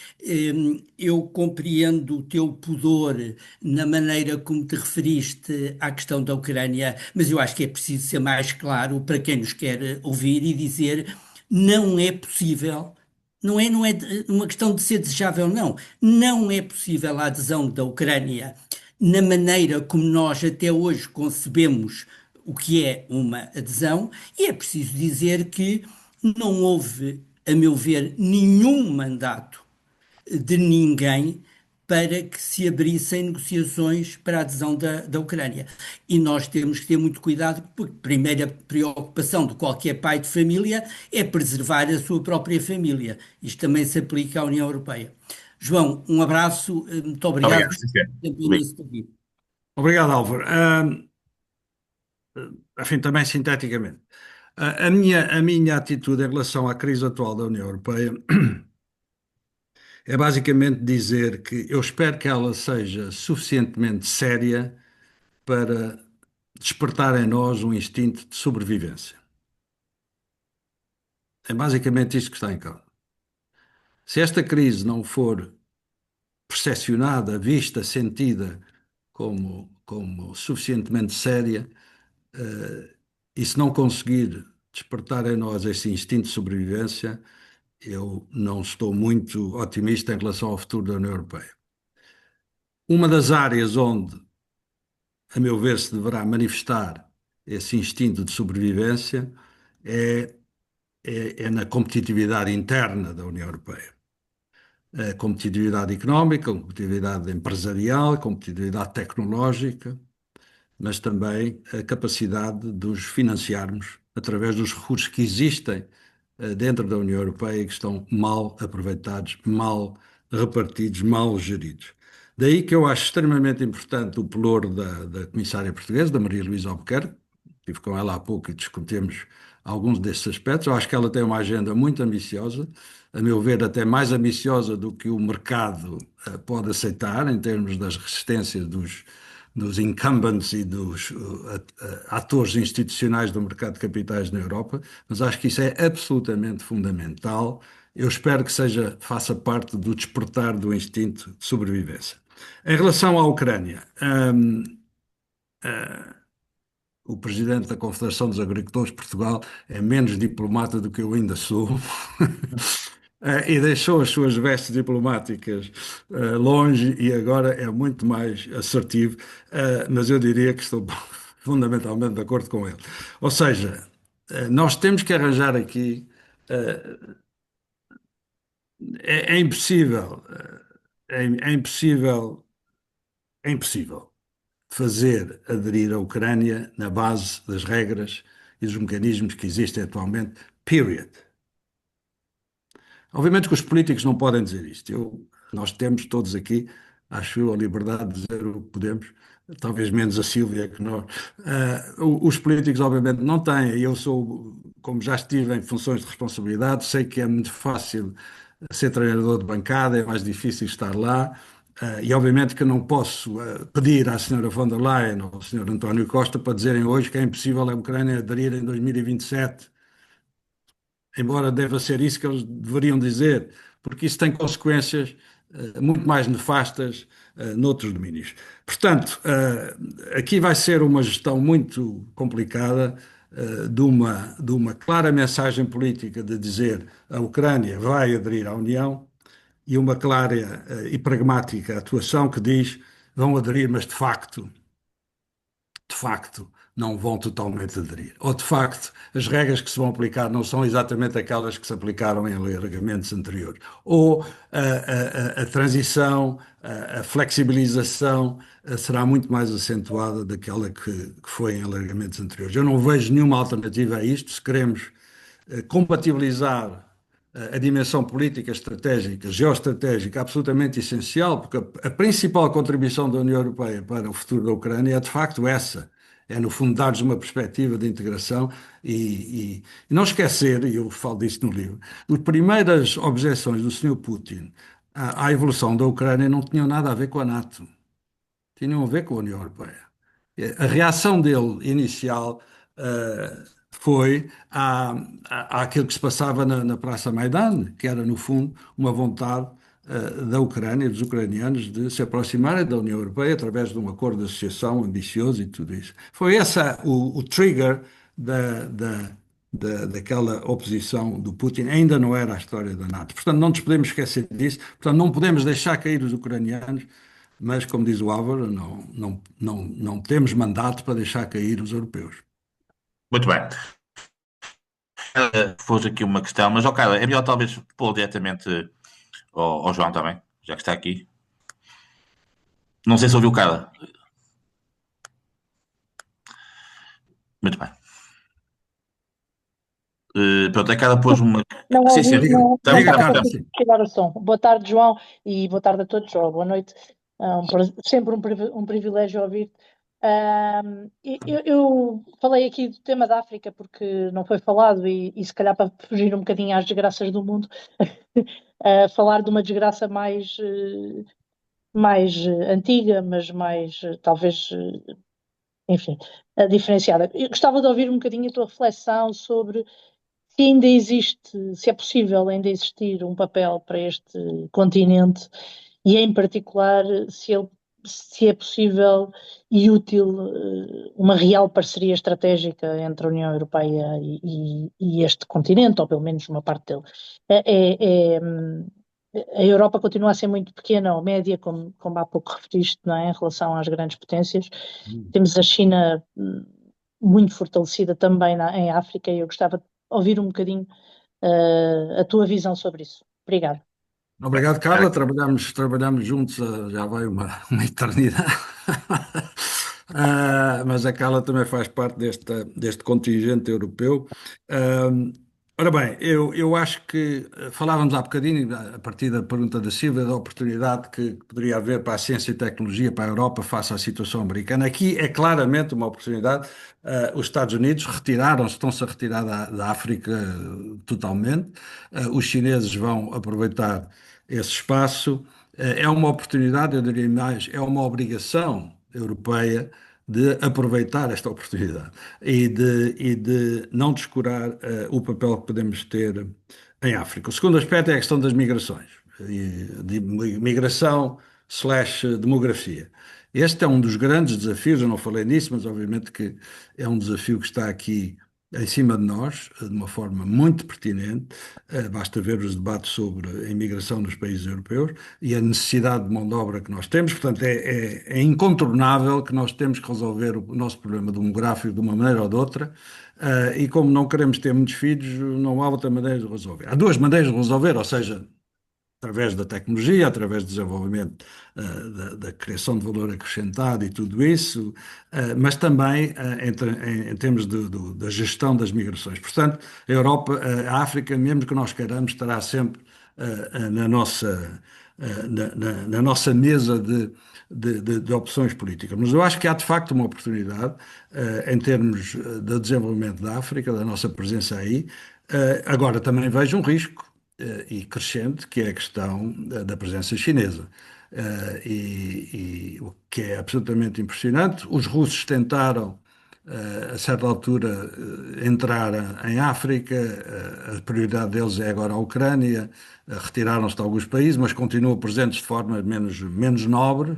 eu compreendo o teu pudor na maneira como te referiste à questão da Ucrânia, mas eu acho que é preciso ser mais claro para quem nos quer ouvir e dizer: não é possível. Não é uma questão de ser desejável, não. Não é possível a adesão da Ucrânia na maneira como nós até hoje concebemos o que é uma adesão, e é preciso dizer que não houve, a meu ver, nenhum mandato de ninguém para que se abrissem negociações para a adesão da Ucrânia. E nós temos que ter muito cuidado, porque a primeira preocupação de qualquer pai de família é preservar a sua própria família. Isto também se aplica à União Europeia. João, um abraço, muito obrigado. Obrigado, sim, senhor. Obrigado, Álvaro. Enfim, também sinteticamente. A minha atitude em relação à crise atual da União Europeia é basicamente dizer que eu espero que ela seja suficientemente séria para despertar em nós um instinto de sobrevivência. É basicamente isto que está em causa. Se esta crise não for percepcionada, vista, sentida como suficientemente séria, e se não conseguir despertar em nós esse instinto de sobrevivência, eu não estou muito otimista em relação ao futuro da União Europeia. Uma das áreas onde, a meu ver, se deverá manifestar esse instinto de sobrevivência é, é na competitividade interna da União Europeia. A competitividade económica, a competitividade empresarial, a competitividade tecnológica, mas também a capacidade de os financiarmos através dos recursos que existem dentro da União Europeia e que estão mal aproveitados, mal repartidos, mal geridos. Daí que eu acho extremamente importante o pelouro da comissária portuguesa, da Maria Luísa Albuquerque. Estive com ela há pouco e discutimos alguns desses aspectos. Eu acho que ela tem uma agenda muito ambiciosa, a meu ver, até mais ambiciosa do que o mercado pode aceitar, em termos das resistências dos incumbents e dos atores institucionais do mercado de capitais na Europa, mas acho que isso é absolutamente fundamental. Eu espero que faça parte do despertar do instinto de sobrevivência. Em relação à Ucrânia, o presidente da Confederação dos Agricultores de Portugal é menos diplomata do que eu ainda sou. E deixou as suas vestes diplomáticas longe e agora é muito mais assertivo, mas eu diria que estou fundamentalmente de acordo com ele. Ou seja, nós temos que arranjar aqui, é impossível é impossível, é impossível fazer aderir a Ucrânia na base das regras e dos mecanismos que existem atualmente, period. Obviamente que os políticos não podem dizer isto. Nós temos todos aqui, acho eu, a liberdade de dizer o que podemos, talvez menos a Sílvia que nós. Os políticos, obviamente, não têm. Eu sou, como já estive em funções de responsabilidade, sei que é muito fácil ser treinador de bancada, é mais difícil estar lá. E obviamente que não posso pedir à senhora von der Leyen ou ao senhor António Costa para dizerem hoje que é impossível a Ucrânia aderir em 2027, embora deva ser isso que eles deveriam dizer, porque isso tem consequências muito mais nefastas noutros domínios. Portanto, aqui vai ser uma gestão muito complicada de uma clara mensagem política de dizer a Ucrânia vai aderir à União e uma clara e pragmática atuação que diz vão aderir, mas de facto, não vão totalmente aderir. Ou, de facto, as regras que se vão aplicar não são exatamente aquelas que se aplicaram em alargamentos anteriores. Ou a transição, a flexibilização será muito mais acentuada daquela que foi em alargamentos anteriores. Eu não vejo nenhuma alternativa a isto. Se queremos compatibilizar a dimensão política, estratégica, geoestratégica, absolutamente essencial, porque a principal contribuição da União Europeia para o futuro da Ucrânia é de facto essa. É, no fundo, dar-lhes uma perspectiva de integração e não esquecer, e eu falo disso no livro, as primeiras objeções do Sr. Putin à evolução da Ucrânia não tinham nada a ver com a NATO, tinham a ver com a União Europeia. A reação dele inicial foi àquilo que se passava na Praça Maidan, que era, no fundo, uma vontade da Ucrânia, dos ucranianos, de se aproximarem da União Europeia através de um acordo de associação ambicioso e tudo isso. Foi esse o trigger daquela oposição do Putin. Ainda não era a história da NATO. Portanto, não nos podemos esquecer disso. Portanto, não podemos deixar cair os ucranianos, mas, como diz o Álvaro, não temos mandato para deixar cair os europeus. Muito bem. Pôs aqui uma questão, mas, Carla, é melhor talvez pô diretamente ao João também, já que está aqui. Não sei se ouviu, Carla. Muito bem. Pronto, a Carla pôs uma. Não Sim, sim. ouvi, não Diga, estava a Carla. conseguir tirar o som. Boa tarde, João, e boa tarde a todos, ou boa noite. Sempre um privilégio ouvir-te. Eu falei aqui do tema da África porque não foi falado e se calhar para fugir um bocadinho às desgraças do mundo, falar de uma desgraça mais antiga, mas mais talvez, enfim, diferenciada. Eu gostava de ouvir um bocadinho a tua reflexão sobre se ainda existe, se é possível ainda existir um papel para este continente e, em particular, se é possível e útil uma real parceria estratégica entre a União Europeia e este continente, ou pelo menos uma parte dele. A Europa continua a ser muito pequena ou média, como há pouco referiste, não é, em relação às grandes potências. Temos a China muito fortalecida também em África e eu gostava de ouvir um bocadinho a tua visão sobre isso. Obrigada. Obrigado, Carla. Trabalhamos juntos já vai uma eternidade. Mas a Carla também faz parte deste contingente europeu. Ora bem, eu acho que falávamos há bocadinho, a partir da pergunta da Silvia, da oportunidade que poderia haver para a ciência e tecnologia para a Europa face à situação americana. Aqui é claramente uma oportunidade. Os Estados Unidos estão-se a retirar da África totalmente. Os chineses vão aproveitar esse espaço. É uma oportunidade, eu diria mais, é uma obrigação europeia de aproveitar esta oportunidade e de não descurar o papel que podemos ter em África. O segundo aspecto é a questão das migrações, de migração / demografia. Este é um dos grandes desafios, eu não falei nisso, mas obviamente que é um desafio que está aqui em cima de nós, de uma forma muito pertinente. Basta ver os debates sobre a imigração nos países europeus e a necessidade de mão de obra que nós temos. Portanto, é incontornável que nós temos que resolver o nosso problema demográfico de uma maneira ou de outra. E como não queremos ter muitos filhos, não há outra maneira de resolver. Há duas maneiras de resolver, ou seja, através da tecnologia, através do desenvolvimento da criação de valor acrescentado e tudo isso, mas também em termos da gestão das migrações. Portanto, a Europa, a África, mesmo que nós queiramos, estará sempre na nossa, na nossa mesa de opções políticas. Mas eu acho que há de facto uma oportunidade em termos de desenvolvimento da África, da nossa presença aí. Agora também vejo um risco e crescente, que é a questão da presença chinesa. E o que é absolutamente impressionante, os russos tentaram, a certa altura, entrar em África, a prioridade deles é agora a Ucrânia, retiraram-se de alguns países, mas continuam presentes de forma menos nobre.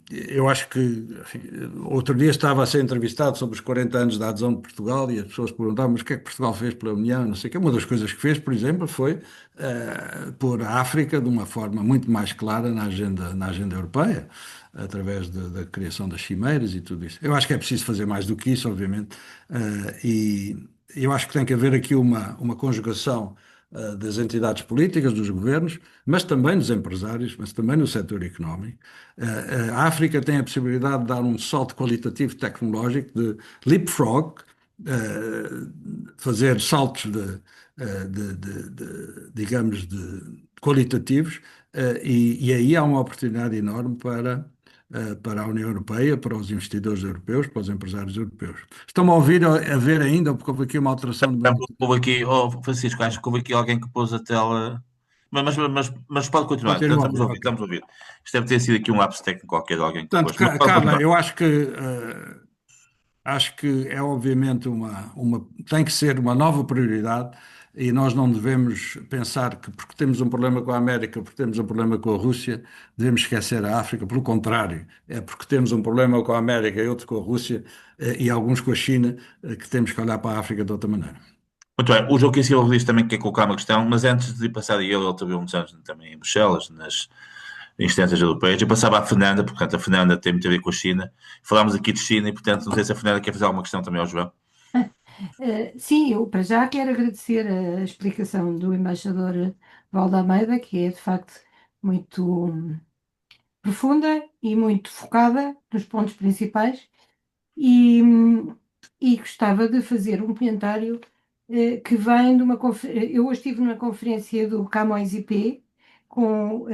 Eu acho que, enfim, outro dia estava a ser entrevistado sobre os 40 anos da adesão de Portugal e as pessoas perguntavam, mas o que é que Portugal fez pela União? Não sei o quê. Uma das coisas que fez, por exemplo, foi pôr a África de uma forma muito mais clara na agenda europeia, através da criação das cimeiras e tudo isso. Eu acho que é preciso fazer mais do que isso, obviamente, e eu acho que tem que haver aqui uma conjugação das entidades políticas, dos governos, mas também dos empresários, mas também no setor económico. A África tem a possibilidade de dar um salto qualitativo tecnológico, de leapfrog, fazer saltos digamos, qualitativos, e aí há uma oportunidade enorme para a União Europeia, para os investidores europeus, para os empresários europeus. Estão-me a ouvir a ver ainda, porque houve aqui uma alteração de meu. Houve aqui, Francisco, acho que houve aqui alguém que pôs a tela. Mas pode continuar, Continua a estamos a ouvir, ouvir, ok. estamos a ouvir. Isto deve ter sido aqui um lapso técnico qualquer de alguém que Portanto, pôs. Mas pode Carla, continuar. eu acho que é obviamente tem que ser uma nova prioridade e nós não devemos pensar que porque temos um problema com a América, porque temos um problema com a Rússia, devemos esquecer a África. Pelo contrário, é porque temos um problema com a América e outro com a Rússia e alguns com a China que temos que olhar para a África de outra maneira. Muito bem, o Joaquim Silva diz também que quer colocar uma questão, mas antes de passar a ele teve muitos anos também em Bruxelas, nas instâncias europeias. Eu passava à Fernanda, portanto, a Fernanda tem muito a ver com a China. Falámos aqui de China e, portanto, não sei se a Fernanda quer fazer alguma questão também ao João. Sim, eu para já quero agradecer a explicação do embaixador Valdo Almeida, que é de facto muito profunda e muito focada nos pontos principais, e, e gostava de fazer um comentário que vem de uma conferência. Eu hoje estive numa conferência do Camões IP com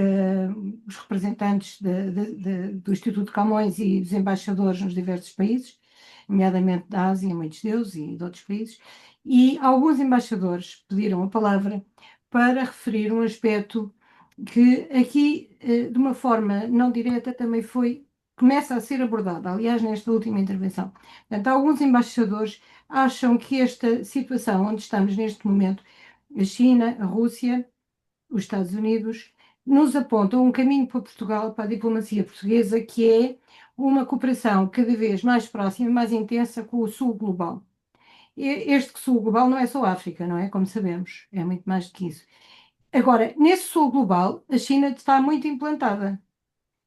os representantes do Instituto Camões e os embaixadores nos diversos países, nomeadamente da Ásia, muitos deles, e de outros países, e alguns embaixadores pediram a palavra para referir um aspecto que aqui, de uma forma não direta, também começa a ser abordado, aliás, nesta última intervenção. Portanto, alguns embaixadores acham que esta situação onde estamos neste momento, a China, a Rússia, os Estados Unidos, nos apontam um caminho para Portugal, para a diplomacia portuguesa, que é uma cooperação cada vez mais próxima, mais intensa com o Sul global. Este Sul global não é só a África, não é? Como sabemos, é muito mais do que isso. Agora, nesse Sul global, a China está muito implantada.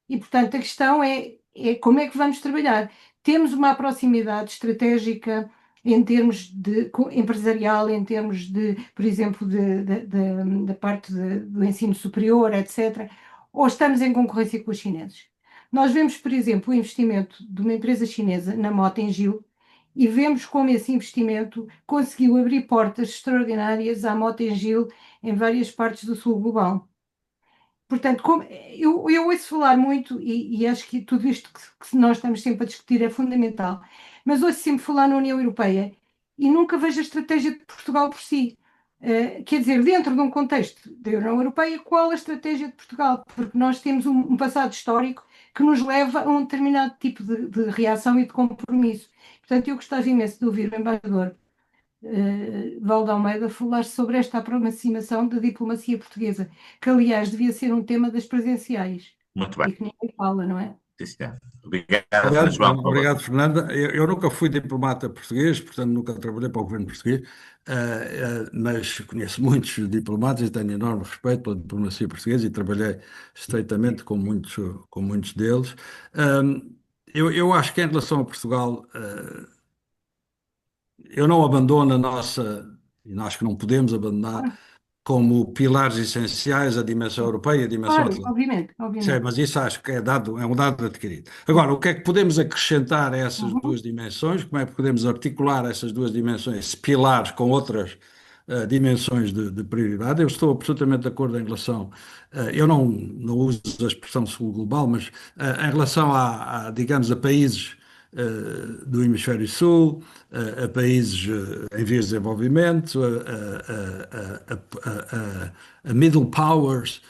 E, portanto, a questão é como é que vamos trabalhar. Temos uma proximidade estratégica em termos de empresarial, em termos de, por exemplo, da parte do ensino superior, etc. Ou estamos em concorrência com os chineses? Nós vemos, por exemplo, o investimento de uma empresa chinesa na Mota-Engil e vemos como esse investimento conseguiu abrir portas extraordinárias à Mota-Engil em várias partes do sul global. Portanto, eu ouço falar muito, e acho que tudo isto que nós estamos sempre a discutir é fundamental, mas ouço sempre falar na União Europeia e nunca vejo a estratégia de Portugal por si. Quer dizer, dentro de um contexto da União Europeia, qual a estratégia de Portugal? Porque nós temos um passado histórico que nos leva a um determinado tipo de reação e de compromisso. Portanto, eu gostava imenso de ouvir o embaixador Valdo Almeida falar sobre esta aproximação da diplomacia portuguesa, que aliás devia ser um tema das presenciais Muito e bem. que ninguém fala, não é? Sim, senhor. Obrigado, João. Obrigado, Fernanda. Eu nunca fui diplomata português, portanto nunca trabalhei para o governo português, mas conheço muitos diplomatas e tenho enorme respeito pela diplomacia portuguesa e trabalhei estreitamente com muitos deles. Eu acho que em relação a Portugal, eu não abandono e acho que não podemos abandonar como pilares essenciais a dimensão europeia e a dimensão Claro, atlântica. obviamente, Sim, obviamente. mas isso acho que é um dado adquirido. Agora, o que é que podemos acrescentar a essas Uhum. duas dimensões? Como é que podemos articular essas duas dimensões, esses pilares, com outras dimensões de prioridade? Eu estou absolutamente de acordo em relação, eu não uso a expressão sul global, mas em relação digamos, a países do Hemisfério Sul, a países em vias de desenvolvimento, a middle powers,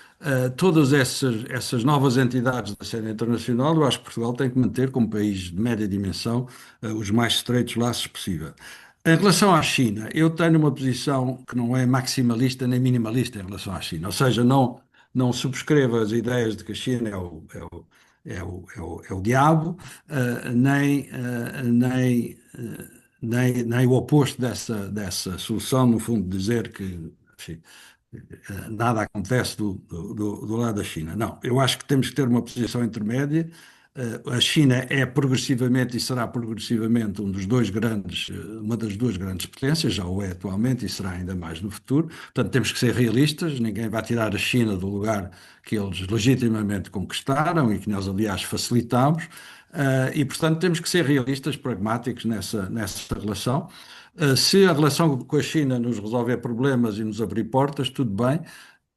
todas essas novas entidades da cena internacional, eu acho que Portugal tem que manter como país de média dimensão os mais estreitos laços possível. Em relação à China, eu tenho uma posição que não é maximalista nem minimalista em relação à China, ou seja, não subscrevo as ideias de que a China é o diabo, nem o oposto dessa solução, no fundo, dizer que, enfim, nada acontece do lado da China. Não, eu acho que temos que ter uma posição intermédia. A China é progressivamente e será progressivamente uma das duas grandes potências, já o é atualmente e será ainda mais no futuro. Portanto, temos que ser realistas, ninguém vai tirar a China do lugar que eles legitimamente conquistaram e que nós, aliás, facilitamos. E, portanto, temos que ser realistas, pragmáticos nessa relação. Se a relação com a China nos resolver problemas e nos abrir portas, tudo bem.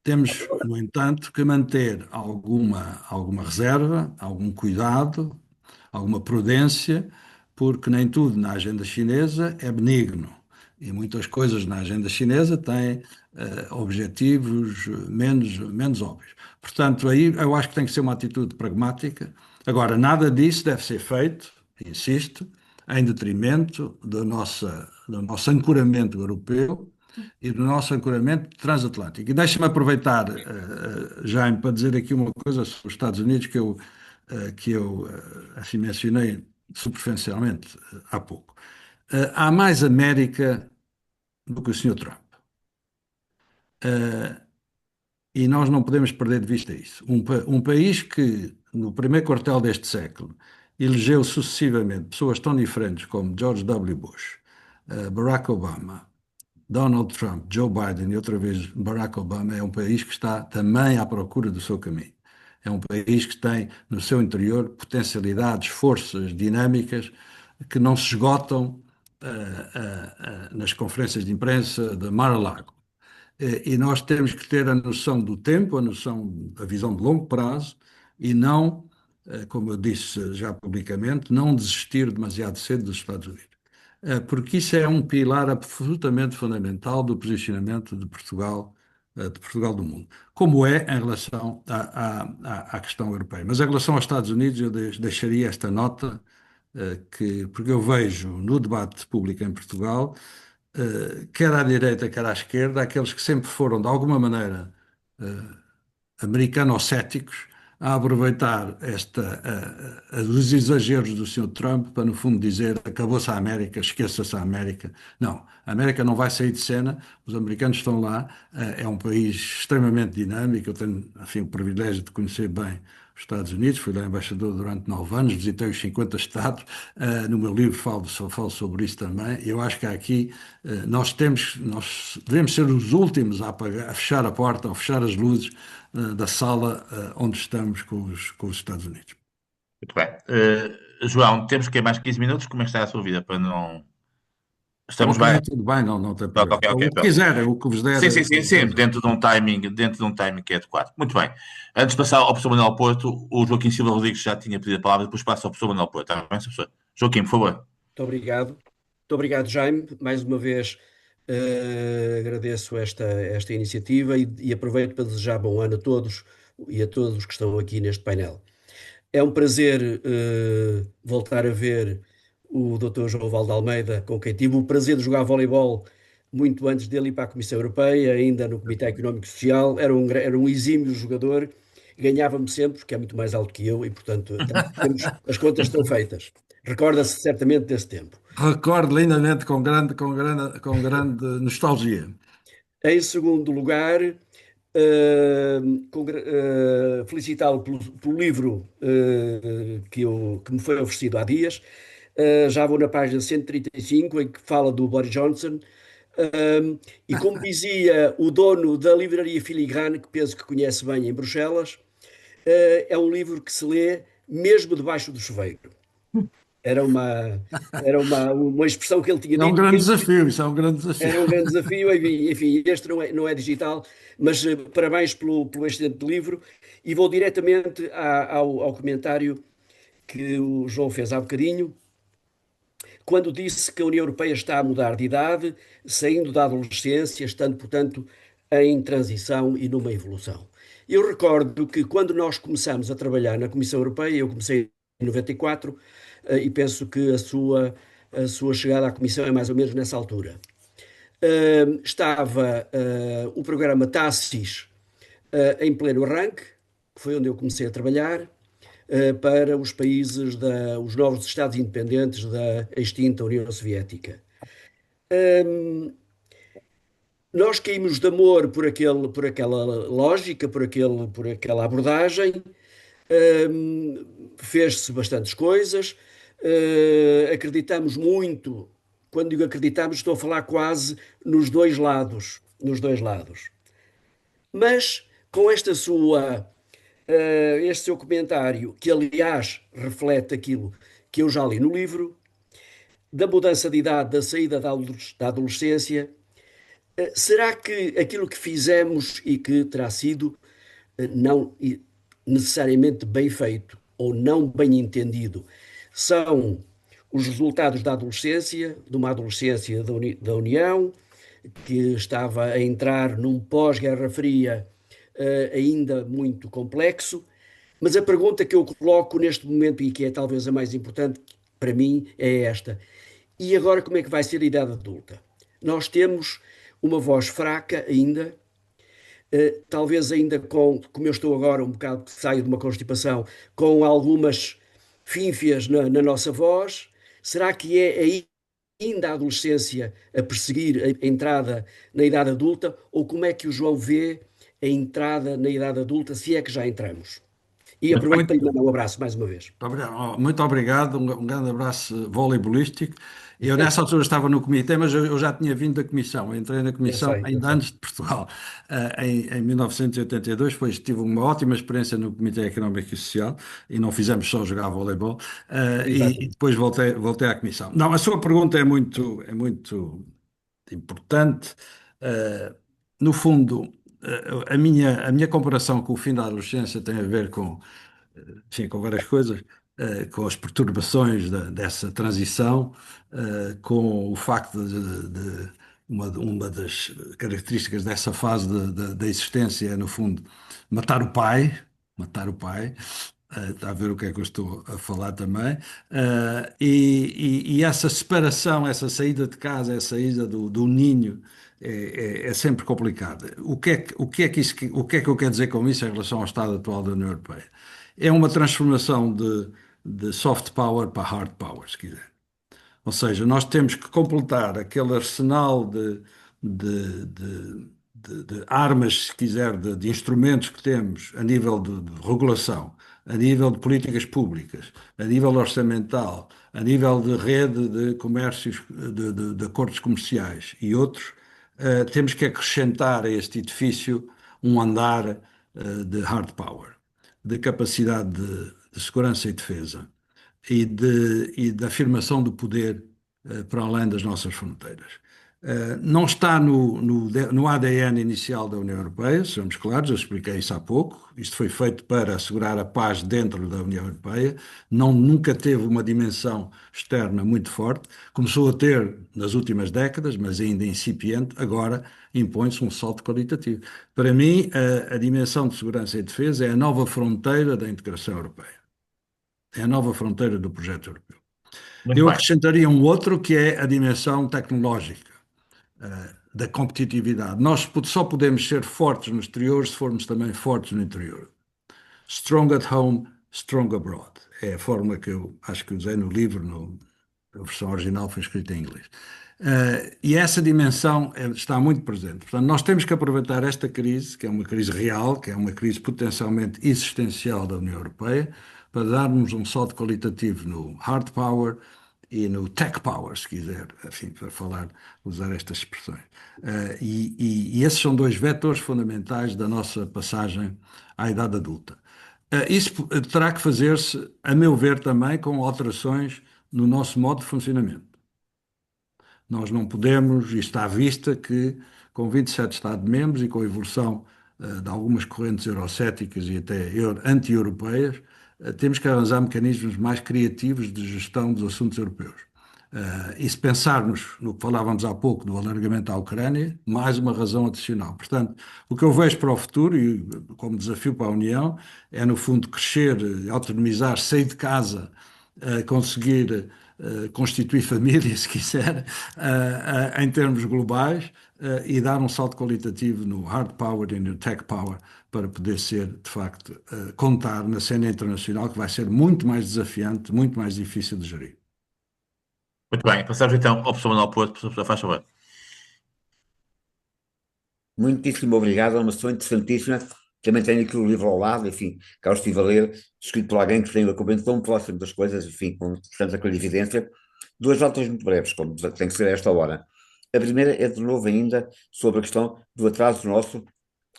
Temos, no entanto, que manter alguma reserva, algum cuidado, alguma prudência, porque nem tudo na agenda chinesa é benigno. E muitas coisas na agenda chinesa têm objetivos menos óbvios. Portanto, aí eu acho que tem que ser uma atitude pragmática. Agora, nada disso deve ser feito, insisto, em detrimento do nosso ancoramento europeu e do nosso ancoramento transatlântico. E deixa-me aproveitar, Jaime, para dizer aqui uma coisa sobre os Estados Unidos que eu assim mencionei superficialmente há pouco. Há mais América do que o Sr. Trump. E nós não podemos perder de vista isso. Um país que, no primeiro quartel deste século, elegeu sucessivamente pessoas tão diferentes como George W. Bush, Barack Obama, Donald Trump, Joe Biden e outra vez Barack Obama, é um país que está também à procura do seu caminho. É um país que tem no seu interior potencialidades, forças, dinâmicas que não se esgotam nas conferências de imprensa de Mar-a-Lago. E nós temos que ter a noção do tempo, a visão de longo prazo e não, como eu disse já publicamente, não desistir demasiado cedo dos Estados Unidos. Porque isso é um pilar absolutamente fundamental do posicionamento de Portugal do mundo, como é em relação à questão europeia. Mas em relação aos Estados Unidos, eu deixaria esta nota, porque eu vejo no debate público em Portugal, quer à direita, quer à esquerda, aqueles que sempre foram, de alguma maneira, americanocéticos, a aproveitar os exageros do Sr. Trump para, no fundo, dizer acabou-se a América, esqueça-se a América. Não, a América não vai sair de cena, os americanos estão lá, é um país extremamente dinâmico, eu tenho, enfim, o privilégio de conhecer bem os Estados Unidos, fui lá embaixador durante 9 anos, visitei os 50 estados, no meu livro falo sobre isso também. Eu acho que aqui nós devemos ser os últimos a fechar a porta, a fechar as luzes da sala onde estamos com os Estados Unidos. Muito bem. João, temos que ir mais 15 minutos. Como é que está a sua vida? Para não. Estamos Ok, bem? tudo bem, não tem Ok, problema. ok, O ok. que quiserem, o que vos der. Sim, sim, sim, sim. Dentro de um timing que é adequado. Muito bem. Antes de passar ao professor Manuel Porto, o Joaquim Silva Rodrigues já tinha pedido a palavra, depois passa ao professor Manuel Porto. Está bem, professor? Joaquim, por favor. Muito obrigado. Muito obrigado, Jaime. Mais uma vez agradeço esta iniciativa e aproveito para desejar bom ano a todos e a todos que estão aqui neste painel. É um prazer voltar a ver o Dr. João Valde Almeida, com quem tive o prazer de jogar voleibol muito antes dele ir para a Comissão Europeia, ainda no Comitê Económico e Social. Era um exímio jogador, ganhava-me sempre, porque é muito mais alto que eu, e portanto as contas estão feitas. Recorda-se certamente desse tempo. Recordo lindamente com grande nostalgia. Em segundo lugar, felicitá-lo pelo livro que me foi oferecido há dias. Já vou na página 135, em que fala do Boris Johnson. E como dizia o dono da livraria Filigrane, que penso que conhece bem em Bruxelas, é um livro que se lê mesmo debaixo do chuveiro. Era uma expressão que ele tinha É um dito. grande desafio, isso é um grande Era um desafio. grande desafio, enfim, este não é digital, mas parabéns pelo excelente livro. E vou diretamente ao comentário que o João fez há bocadinho, quando disse que a União Europeia está a mudar de idade, saindo da adolescência, estando, portanto, em transição e numa evolução. Eu recordo que quando nós começamos a trabalhar na Comissão Europeia, eu comecei em 94, e penso que a sua chegada à Comissão é mais ou menos nessa altura. Estava o programa TACIS em pleno arranque, que foi onde eu comecei a trabalhar, para os países, os novos Estados independentes da extinta União Soviética. Nós caímos de amor por aquela lógica, por aquela abordagem. Fez-se bastantes coisas. Acreditamos muito. Quando digo acreditamos, estou a falar quase nos dois lados, nos dois lados. Mas com este seu comentário, que aliás reflete aquilo que eu já li no livro, da mudança de idade, da saída da adolescência, será que aquilo que fizemos e que terá sido não necessariamente bem feito ou não bem entendido são os resultados da adolescência, de uma adolescência da União, que estava a entrar num pós-Guerra Fria ainda muito complexo. Mas a pergunta que eu coloco neste momento, e que é talvez a mais importante para mim, é esta: e agora como é que vai ser a idade adulta? Nós temos uma voz fraca ainda, talvez ainda como eu estou agora, um bocado que saio de uma constipação, com algumas fínfias na nossa voz. Será que é aí ainda a adolescência a perseguir a entrada na idade adulta, ou como é que o João vê a entrada na idade adulta, se é que já entramos? E aproveito para lhe mandar um abraço mais uma vez. Muito obrigado, um grande abraço voleibolístico. Eu nessa altura estava no comitê, mas eu já tinha vindo da comissão. Eu entrei na Eu comissão sei, eu ainda sei. antes de Portugal, em 1982. Pois tive uma ótima experiência no Comitê Económico e Social e não fizemos só jogar voleibol. E Exatamente. depois voltei à comissão. Não, a sua pergunta é muito importante. Eh, no fundo, a minha comparação com o fim da adolescência tem a ver enfim, com várias coisas, com as perturbações dessa transição, com o facto uma das características dessa fase da existência é, no fundo, matar o pai, matar o pai. Está a ver o que é que eu estou a falar também. E essa separação, essa saída de casa, essa saída do ninho, é sempre complicada. O que é que eu quero dizer com isso em relação ao estado atual da União Europeia? É uma transformação de soft power para hard power, se quiser. Ou seja, nós temos que completar aquele arsenal de- de- de armas, se quiser, de instrumentos que temos a nível de regulação, a nível de políticas públicas, a nível orçamental, a nível de rede de comércios, de acordos comerciais e outros. Temos que acrescentar a este edifício um andar, de hard power, de capacidade de segurança e defesa e de afirmação do poder, para além das nossas fronteiras. Não está no ADN inicial da União Europeia, sejamos claros, eu expliquei isso há pouco. Isto foi feito para assegurar a paz dentro da União Europeia. Nunca teve uma dimensão externa muito forte. Começou a ter nas últimas décadas, mas ainda incipiente. Agora impõe-se um salto qualitativo. Para mim, a dimensão de segurança e defesa é a nova fronteira da integração europeia. É a nova fronteira do projeto europeu. Muito Eu bem. acrescentaria um outro que é a dimensão tecnológica, da competitividade. Nós só podemos ser fortes no exterior se formos também fortes no interior. Strong at home, strong abroad. É a fórmula que eu acho que usei no livro, a versão original foi escrita em inglês. E essa dimensão está muito presente. Portanto, nós temos que aproveitar esta crise, que é uma crise real, que é uma crise potencialmente existencial da União Europeia, para darmos um salto qualitativo no hard power e no tech power, se quiser, enfim, para falar, usar estas expressões. E esses são dois vetores fundamentais da nossa passagem à idade adulta. Isso terá que fazer-se, a meu ver, também com alterações no nosso modo de funcionamento. Nós não podemos, e está à vista que com 27 Estados-membros e com a evolução de algumas correntes eurocéticas e até anti-europeias, temos que arranjar mecanismos mais criativos de gestão dos assuntos europeus. E se pensarmos no que falávamos há pouco do alargamento à Ucrânia, mais uma razão adicional. Portanto, o que eu vejo para o futuro e como desafio para a União é, no fundo, crescer, autonomizar, sair de casa, conseguir constituir família, se quiser, em termos globais, e dar um salto qualitativo no hard power e no tech power para poder ser, de facto, contar na cena internacional, que vai ser muito mais desafiante, muito mais difícil de gerir. Muito bem, passamos então ao professor Manuel Porto. Professor, faz favor. Muitíssimo obrigado, é uma sessão interessantíssima. Também tenho aqui o livro ao lado, enfim, cá o estive a ler, escrito por alguém que tem uma compreensão próxima das coisas, enfim, com bastante clarividência. Duas notas muito breves, como tem que ser a esta hora. A primeira é, de novo, ainda sobre a questão do atraso nosso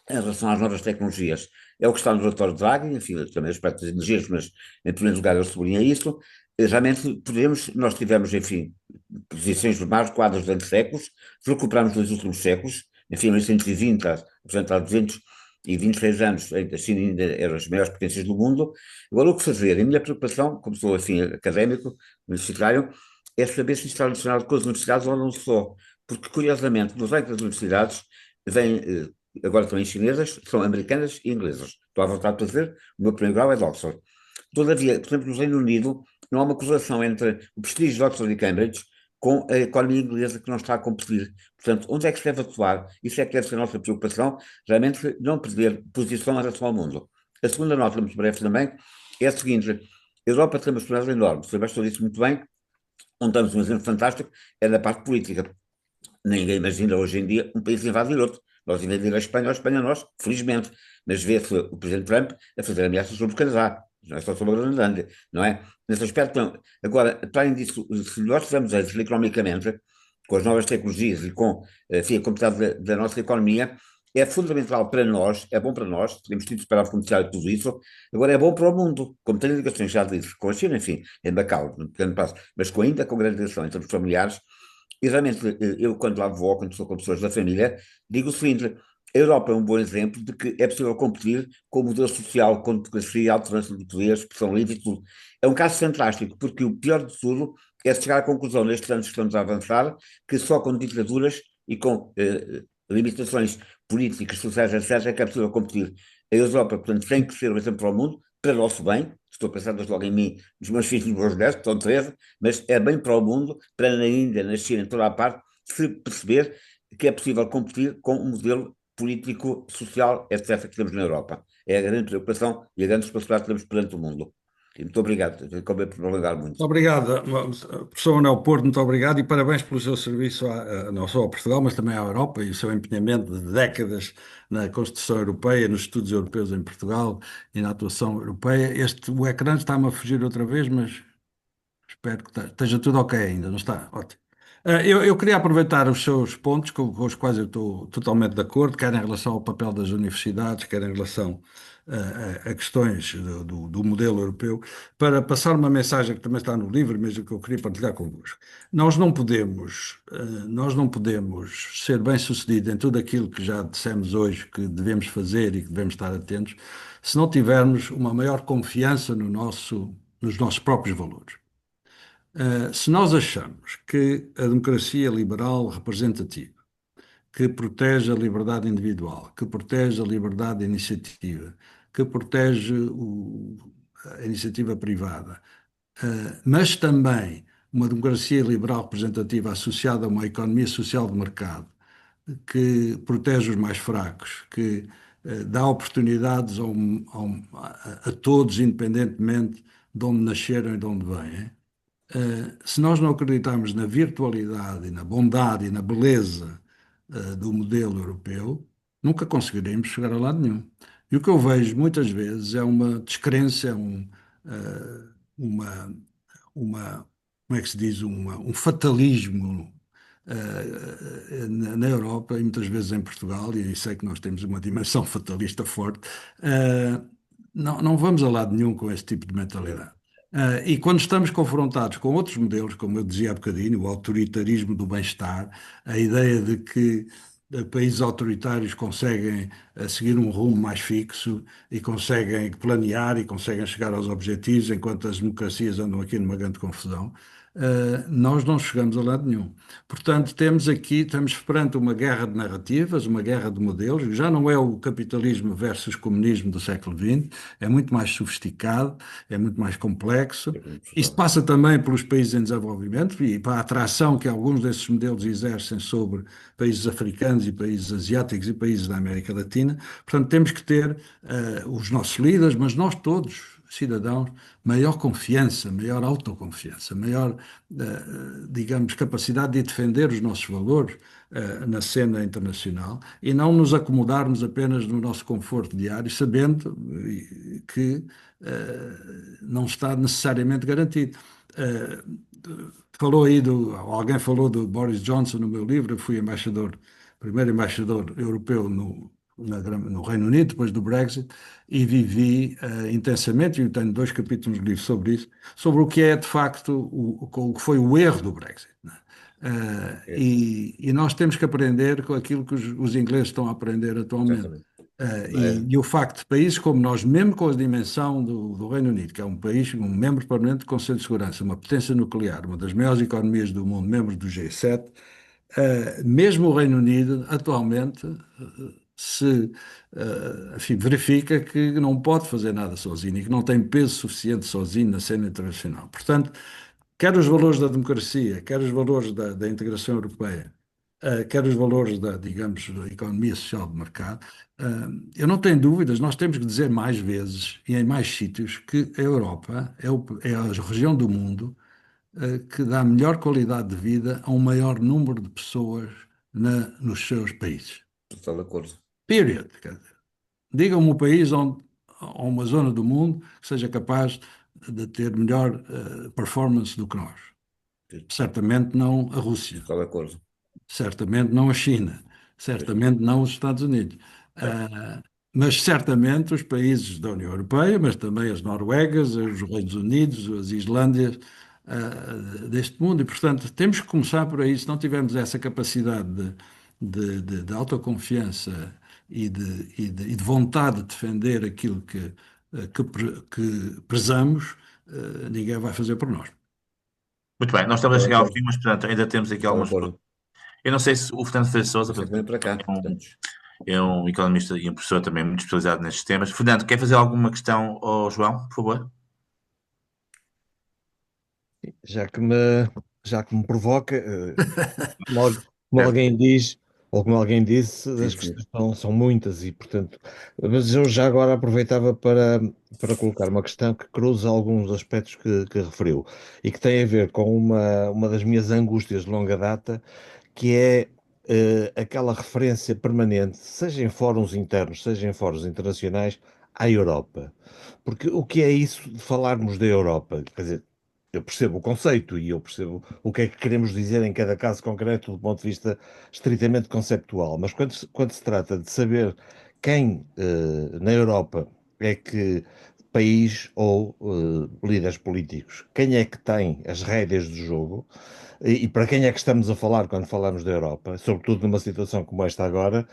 em relação às novas tecnologias. É o que está no relatório de Draghi, enfim, também aspectos das energias, mas em primeiro lugar ele sublinha isso. Realmente nós tivemos, enfim, posições de mais quadras durante séculos, recuperamos nos últimos séculos, enfim, em 1920, portanto, há 226 anos, a China ainda era as maiores potências do mundo. Agora, o que fazer? A minha preocupação, como sou, enfim, académico, universitário, é saber se está relacionado com as universidades ou não só. Porque, curiosamente, nos leito das universidades, vêm, agora também chinesas, são americanas e inglesas. Estou à vontade para dizer, o meu primeiro grau é de Oxford. Todavia, por exemplo, no Reino Unido, não há uma correlação entre o prestígio de Oxford e Cambridge com a economia inglesa que não está a competir. Portanto, onde é que se deve atuar? Isso é que deve ser a nossa preocupação, realmente não perder posição em relação ao mundo. A segunda nota, muito breve também, é a seguinte: a Europa tem uma experiência enorme, o Sebastião disse muito bem, onde temos um exemplo fantástico, é na parte política. Ninguém imagina hoje em dia um país invadir outro. Nós invadir a Espanha nós, felizmente, mas vê-se o Presidente Trump a fazer ameaças sobre o Canadá, não é só sobre a Groenlândia, não é? Nesse aspecto, não. Agora, para além disso, se nós tivermos êxito economicamente, com as novas tecnologias e com, enfim, a competitividade da nossa economia, é fundamental para nós, é bom para nós, temos tido para beneficiar de tudo isso, agora é bom para o mundo, como tem ligações, já disse, com a China, enfim, em Macau, no pequeno passo, mas ainda com grande ligação em termos familiares, e realmente, eu, quando lá vou, quando sou com pessoas da família, digo o seguinte: a Europa é um bom exemplo de que é possível competir com o modelo social, com democracia, alternância de poderes, expressão livre e tudo. É um caso fantástico, porque o pior de tudo é chegar à conclusão, nestes anos que estamos a avançar, que só com ditaduras e com limitações políticas, sociais, etc., é que é possível competir. A Europa, portanto, tem que ser um exemplo para o mundo, para o nosso bem. Estou pensando logo em mim, nos meus filhos, nos meus netos, estão 13, mas é bem para o mundo, para na Índia, na China, em toda a parte, se perceber que é possível competir com um modelo político, social, etc., que temos na Europa. É a grande preocupação e a grande responsabilidade que temos perante o mundo. E muito obrigado, acabei por prolongar muito. Muito obrigado, professor Manuel Porto, muito obrigado e parabéns pelo seu serviço não só a Portugal, mas também à Europa e o seu empenhamento de décadas na construção europeia, nos estudos europeus em Portugal e na atuação europeia. O ecrã está-me a fugir outra vez, mas espero que esteja tudo ok ainda, não está? Ótimo. Eu queria aproveitar os seus pontos, com os quais eu estou totalmente de acordo, quer em relação ao papel das universidades, quer em relação a questões do modelo europeu, para passar uma mensagem que também está no livro, mesmo que eu queria partilhar convosco. Nós não podemos ser bem-sucedidos em tudo aquilo que já dissemos hoje que devemos fazer e que devemos estar atentos, se não tivermos uma maior confiança nos nossos próprios valores. Se nós achamos que a democracia liberal representativa, que protege a liberdade individual, que protege a liberdade de iniciativa, que protege a iniciativa privada, mas também uma democracia liberal representativa associada a uma economia social de mercado, que protege os mais fracos, que dá oportunidades a todos, independentemente de onde nasceram e de onde vêm. Se nós não acreditarmos na virtualidade e na bondade e na beleza do modelo europeu, nunca conseguiremos chegar a lado nenhum. E o que eu vejo muitas vezes é uma descrença, uma, uma como é que se diz, um fatalismo na Europa e muitas vezes em Portugal, e sei que nós temos uma dimensão fatalista forte, não vamos a lado nenhum com esse tipo de mentalidade. E quando estamos confrontados com outros modelos, como eu dizia há bocadinho, o autoritarismo do bem-estar, a ideia de que países autoritários conseguem seguir um rumo mais fixo e conseguem planear e conseguem chegar aos objetivos, enquanto as democracias andam aqui numa grande confusão. Nós não chegamos a lado nenhum. Portanto, estamos perante uma guerra de narrativas, uma guerra de modelos. Já não é o capitalismo versus comunismo do século XX, é muito mais sofisticado, é muito mais complexo. Isto passa também pelos países em desenvolvimento e para a atração que alguns desses modelos exercem sobre países africanos e países asiáticos e países da América Latina. Portanto, temos que ter os nossos líderes, mas nós todos, cidadãos, maior confiança, maior autoconfiança, maior, digamos, capacidade de defender os nossos valores na cena internacional e não nos acomodarmos apenas no nosso conforto diário, sabendo que não está necessariamente garantido. Alguém falou do Boris Johnson no meu livro, eu fui primeiro embaixador europeu no Reino Unido, depois do Brexit, e vivi intensamente, e eu tenho 2 capítulos no livro sobre isso, sobre o que é de facto o que foi o erro do Brexit, né? E nós temos que aprender com aquilo que os ingleses estão a aprender atualmente. Exatamente. E o facto de países como nós, mesmo com a dimensão do Reino Unido, que é um país, um membro permanente do Conselho de Segurança, uma potência nuclear, uma das maiores economias do mundo, membros do G7, mesmo o Reino Unido, atualmente, enfim, verifica que não pode fazer nada sozinho e que não tem peso suficiente sozinho na cena internacional. Portanto, quer os valores da democracia, quer os valores da integração europeia, quer os valores digamos, da economia social de mercado, eu não tenho dúvidas, nós temos que dizer mais vezes e em mais sítios que a Europa é a região do mundo que dá melhor qualidade de vida a um maior número de pessoas nos seus países. Estou de acordo. Period. Quer dizer, digam-me um país ou uma zona do mundo que seja capaz de ter melhor performance do que nós. Certamente não a Rússia. Estou de acordo. Certamente não a China, certamente não os Estados Unidos. Mas certamente os países da União Europeia, mas também as Noruegas, os Reinos Unidos, as Islândias deste mundo. E, portanto, temos que começar por aí. Se não tivermos essa capacidade de autoconfiança e de vontade de defender aquilo que prezamos, ninguém vai fazer por nós. Muito bem, nós estamos a Estou de chegar ao acordo. fim, mas portanto ainda temos aqui Estou de algumas acordo. perguntas. Eu não sei se o Fernando Ferreira Sousa, Não sei também para cá. Portanto, é um economista e um professor também muito especializado nestes temas. Fernando, quer fazer alguma questão ao João, por favor? Já que me provoca, como, al- como Certo. alguém diz, ou como alguém disse, sim, as sim. questões são muitas e, portanto, mas eu já agora aproveitava para colocar uma questão que cruza alguns aspectos que referiu e que tem a ver com uma das minhas angústias de longa data, que é aquela referência permanente, seja em fóruns internos, seja em fóruns internacionais, à Europa. Porque o que é isso de falarmos da Europa? Quer dizer, eu percebo o conceito e eu percebo o que é que queremos dizer em cada caso concreto do ponto de vista estritamente conceptual, mas quando se trata de saber quem na Europa é que país ou líderes políticos, quem é que tem as rédeas do jogo e para quem é que estamos a falar quando falamos da Europa, sobretudo numa situação como esta agora,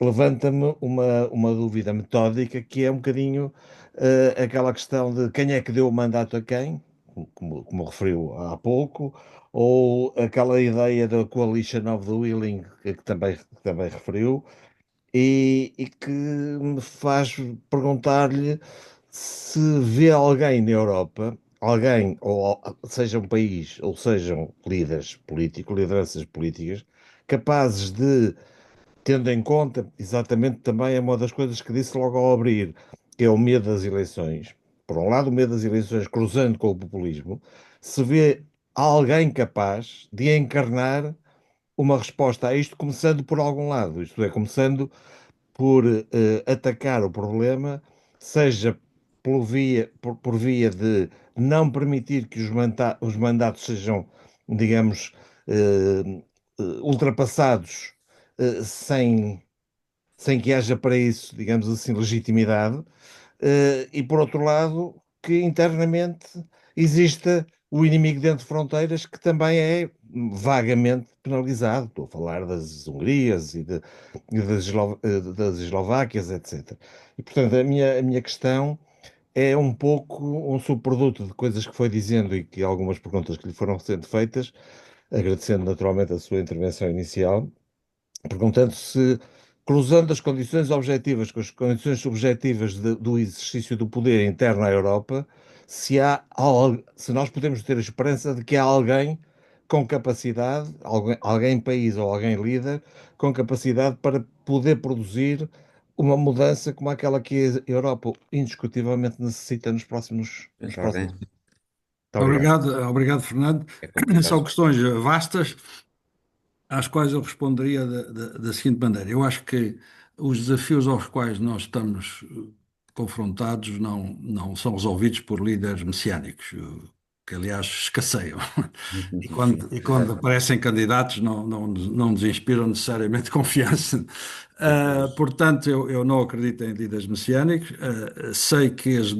levanta-me uma dúvida metódica que é um bocadinho aquela questão de quem é que deu o mandato a quem, como referiu há pouco, ou aquela ideia da coalition of the willing que também referiu, e que me faz perguntar-lhe se vê alguém na Europa, alguém, ou seja um país, ou sejam líderes políticos, lideranças políticas, capazes de, tendo em conta, exatamente também é uma das coisas que disse logo ao abrir, que é o medo das eleições. Por um lado, o medo das eleições cruzando com o populismo, se vê alguém capaz de encarnar uma resposta a isto, começando por algum lado, isto é, começando por atacar o problema, seja por via de não permitir que os mandatos sejam, digamos, ultrapassados, sem que haja para isso, digamos assim, legitimidade. E por outro lado, que internamente exista o inimigo dentro de fronteiras que também é vagamente penalizado. Estou a falar das Hungrias e das Eslováquias, etc. E, portanto, a minha questão é um pouco um subproduto de coisas que foi dizendo e que algumas perguntas que lhe foram sendo feitas, agradecendo naturalmente a sua intervenção inicial, perguntando se, cruzando as condições objetivas com as condições subjetivas do exercício do poder interno à Europa, se nós podemos ter a esperança de que há alguém com capacidade, alguém país ou alguém líder, com capacidade para poder produzir uma mudança como aquela que a Europa indiscutivelmente necessita nos próximos Pensa próximos. alguém? Muito obrigado. Obrigado, Fernando. É complicado. São questões vastas, às quais eu responderia da seguinte maneira. Eu acho que os desafios aos quais nós estamos confrontados não são resolvidos por líderes messiânicos, que aliás escasseiam. E quando aparecem candidatos não nos inspiram necessariamente confiança. Portanto, eu não acredito em líderes messiânicos. Sei que as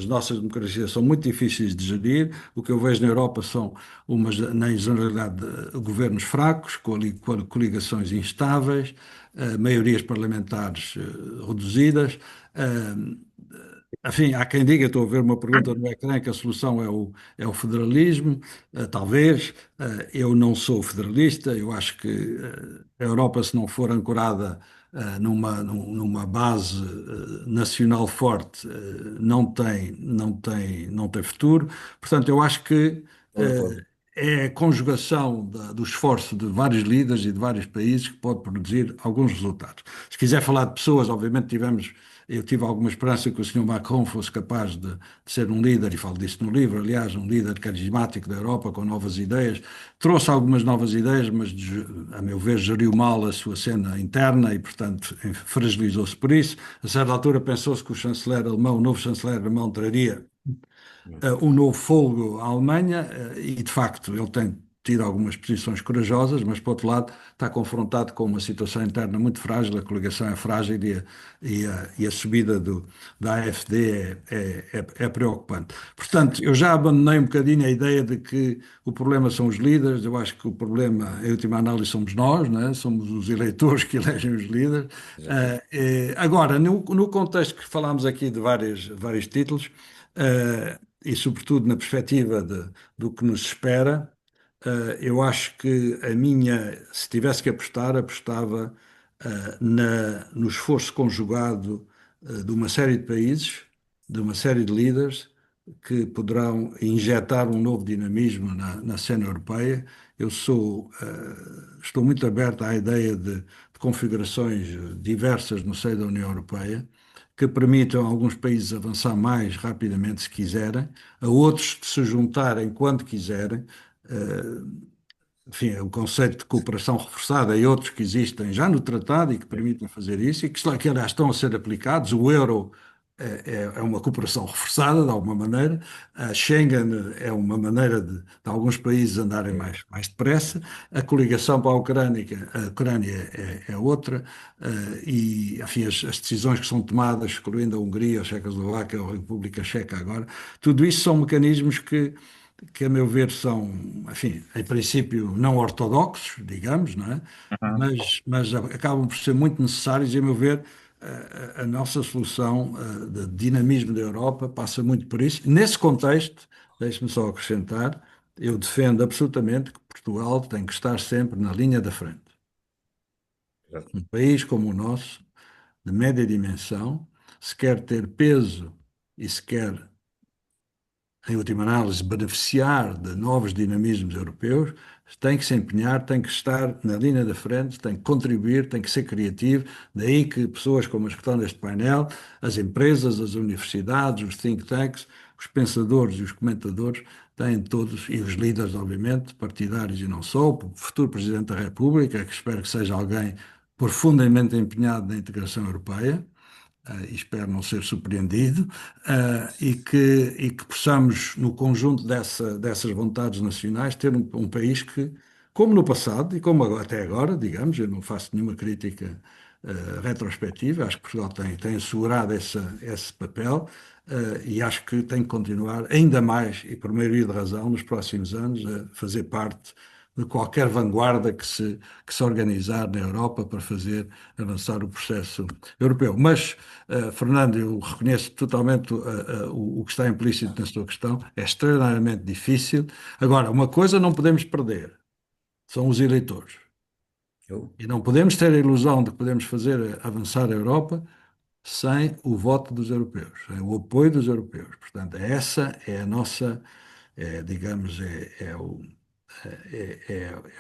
nossas democracias são muito difíceis de gerir. O que eu vejo na Europa são na generalidade, governos fracos, coligações instáveis, maiorias parlamentares reduzidas. Enfim, há quem diga, estou a ver uma pergunta no ecrã, que a solução é o federalismo, talvez. Eu não sou federalista, eu acho que a Europa, se não for ancorada numa base nacional forte, não tem futuro. Portanto, eu acho que é a conjugação do esforço de vários líderes e de vários países que pode produzir alguns resultados. Se quiser falar de pessoas, obviamente eu tive alguma esperança que o Sr. Macron fosse capaz de ser um líder, e falo disso no livro, aliás, um líder carismático da Europa, com novas ideias. Trouxe algumas novas ideias, mas, a meu ver, geriu mal a sua cena interna e, portanto, fragilizou-se por isso. A certa altura pensou-se que o novo chanceler alemão traria um novo fôlego à Alemanha, e de facto ele tem tido algumas posições corajosas, mas por outro lado está confrontado com uma situação interna muito frágil, a coligação é frágil e a subida da AfD é preocupante. Portanto, eu já abandonei um bocadinho a ideia de que o problema são os líderes. Eu acho que o problema, em última análise, somos nós, não é? Somos os eleitores que elegem os líderes. Agora, no contexto que falámos aqui de vários títulos, e sobretudo na perspectiva do que nos espera, eu acho que se tivesse que apostar, apostava no esforço conjugado de uma série de países, de uma série de líderes que poderão injetar um novo dinamismo na cena europeia. Estou muito aberto à ideia de configurações diversas no seio da União Europeia, que permitam a alguns países avançar mais rapidamente, se quiserem, a outros se juntarem quando quiserem. Enfim, o conceito de cooperação reforçada e outros que existem já no tratado e que permitem fazer isso, e que aliás estão a ser aplicados. O euro é uma cooperação reforçada, de alguma maneira. A Schengen é uma maneira de alguns países andarem mais depressa. A coligação para a Ucrânia é outra. E, enfim, as decisões que são tomadas, excluindo a Hungria, a Checoslováquia ou a República Checa agora, tudo isso são mecanismos que a meu ver são, enfim, em princípio não ortodoxos, digamos, não é? Mas acabam por ser muito necessários e, a meu ver, a nossa solução de dinamismo da Europa passa muito por isso. Nesse contexto, deixe-me só acrescentar, eu defendo absolutamente que Portugal tem que estar sempre na linha da frente. Um país como o nosso, de média dimensão, se quer ter peso e se quer, em última análise, beneficiar de novos dinamismos europeus, tem que se empenhar, tem que estar na linha da frente, tem que contribuir, tem que ser criativo. Daí que pessoas como as que estão neste painel, as empresas, as universidades, os think tanks, os pensadores e os comentadores, têm todos, e os líderes, obviamente, partidários e não só, o futuro Presidente da República, que espero que seja alguém profundamente empenhado na integração europeia, e espero não ser surpreendido, e que possamos, no conjunto dessas vontades nacionais, ter um país que, como no passado e como até agora, digamos, eu não faço nenhuma crítica retrospectiva, acho que Portugal tem assegurado esse papel, e acho que tem que continuar ainda mais, e por maioria de razão, nos próximos anos, a fazer parte de qualquer vanguarda que se organizar na Europa para fazer avançar o processo europeu. Mas, Fernando, eu reconheço totalmente o que está implícito na sua questão, é extraordinariamente difícil. Agora, uma coisa não podemos perder, são os eleitores. Eu, E não podemos ter a ilusão de que podemos fazer avançar a Europa sem o voto dos europeus, sem o apoio dos europeus. Portanto, essa é a nossa, digamos, é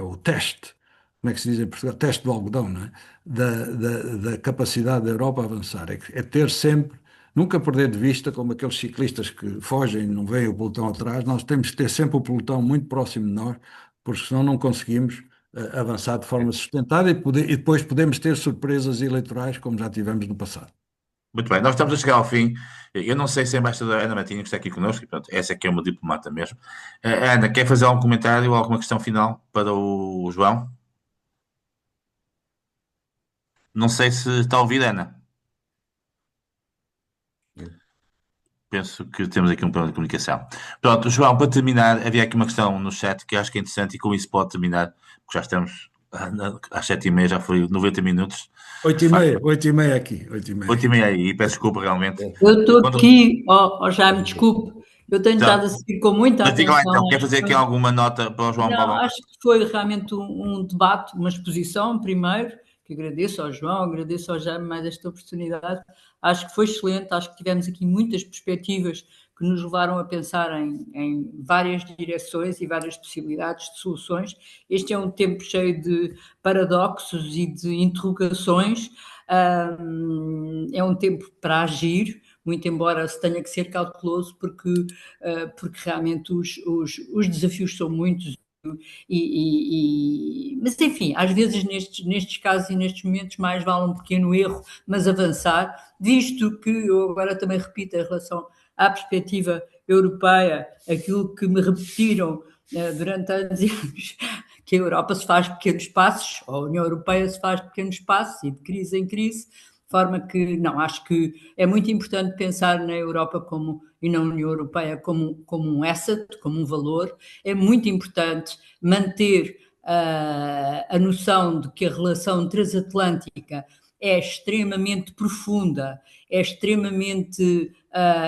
o teste, como é que se diz em Portugal? Teste do algodão, não é? Da capacidade da Europa a avançar. É ter sempre, nunca perder de vista, como aqueles ciclistas que fogem e não veem o pelotão atrás, nós temos que ter sempre o pelotão muito próximo de nós, porque senão não conseguimos avançar de forma sustentada e depois podemos ter surpresas eleitorais como já tivemos no passado. Muito bem, nós estamos a chegar ao fim. Eu não sei se a embaixadora Ana Martins que está aqui connosco, e pronto, essa aqui é uma diplomata mesmo. Ana, quer fazer algum comentário ou alguma questão final para o João? Não sei se está a ouvir, Ana. Penso que temos aqui um problema de comunicação. Pronto, João, para terminar, havia aqui uma questão no chat que acho que é interessante e com isso pode terminar, porque já estamos às 7h30, já foi 90 minutos. 8h30, 8h30 aqui, 8h30. 8h30 aí, peço desculpa realmente. Eu estou Quando- aqui, Jaime, desculpe, eu tenho Então, estado a seguir com muita Mas diga lá atenção. então, quer fazer aqui alguma nota para o João Não, Paulo? acho que foi realmente um debate, uma exposição, primeiro, que agradeço ao João, agradeço ao Jaime mais esta oportunidade. Acho que foi excelente, acho que tivemos aqui muitas perspectivas que nos levaram a pensar em várias direções e várias possibilidades de soluções. Este é um tempo cheio de paradoxos e de interrogações, é um tempo para agir, muito embora se tenha que ser cauteloso, porque realmente os desafios são muitos. Mas enfim, às vezes nestes casos e nestes momentos mais vale um pequeno erro, mas avançar, visto que eu agora também repito em relação à perspectiva europeia, aquilo que me repetiram durante anos e anos, que a Europa se faz pequenos passos, ou a União Europeia se faz pequenos passos e de crise em crise, de forma que, não, acho que é muito importante pensar na Europa e na União Europeia como um asset, como um valor. É muito importante manter a noção de que a relação transatlântica é extremamente profunda, é extremamente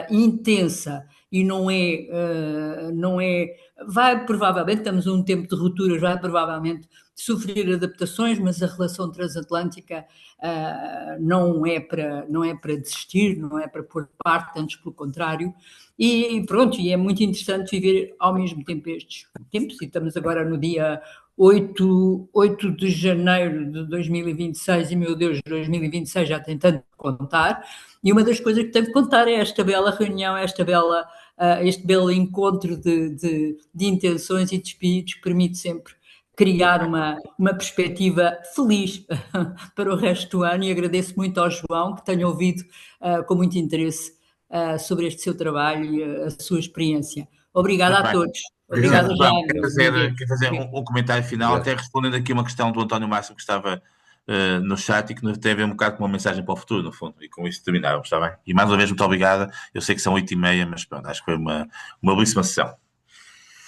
intensa e não é, vai provavelmente, estamos num tempo de rupturas, vai provavelmente sofrer adaptações, mas a relação transatlântica não é para desistir, não é para pôr de parte, antes pelo contrário. E pronto, e é muito interessante viver ao mesmo tempo estes tempos, e estamos agora no dia 8 de janeiro de 2026, e meu Deus, 2026 já tem tanto que contar, e uma das coisas que tenho que contar é esta bela reunião, este belo encontro de intenções e de espíritos que permite sempre criar uma perspectiva feliz para o resto do ano, e agradeço muito ao João, que tenho ouvido com muito interesse sobre este seu trabalho e a sua experiência. Obrigada a todos. Obrigada, Jaime. Quer fazer um comentário final, até respondendo aqui uma questão do António Máximo que estava no chat e que tem a ver um bocado com uma mensagem para o futuro, no fundo, e com isso terminávamos, está bem? E mais uma vez, muito obrigada. Eu sei que são 8h30, mas pronto, acho que foi uma belíssima sessão.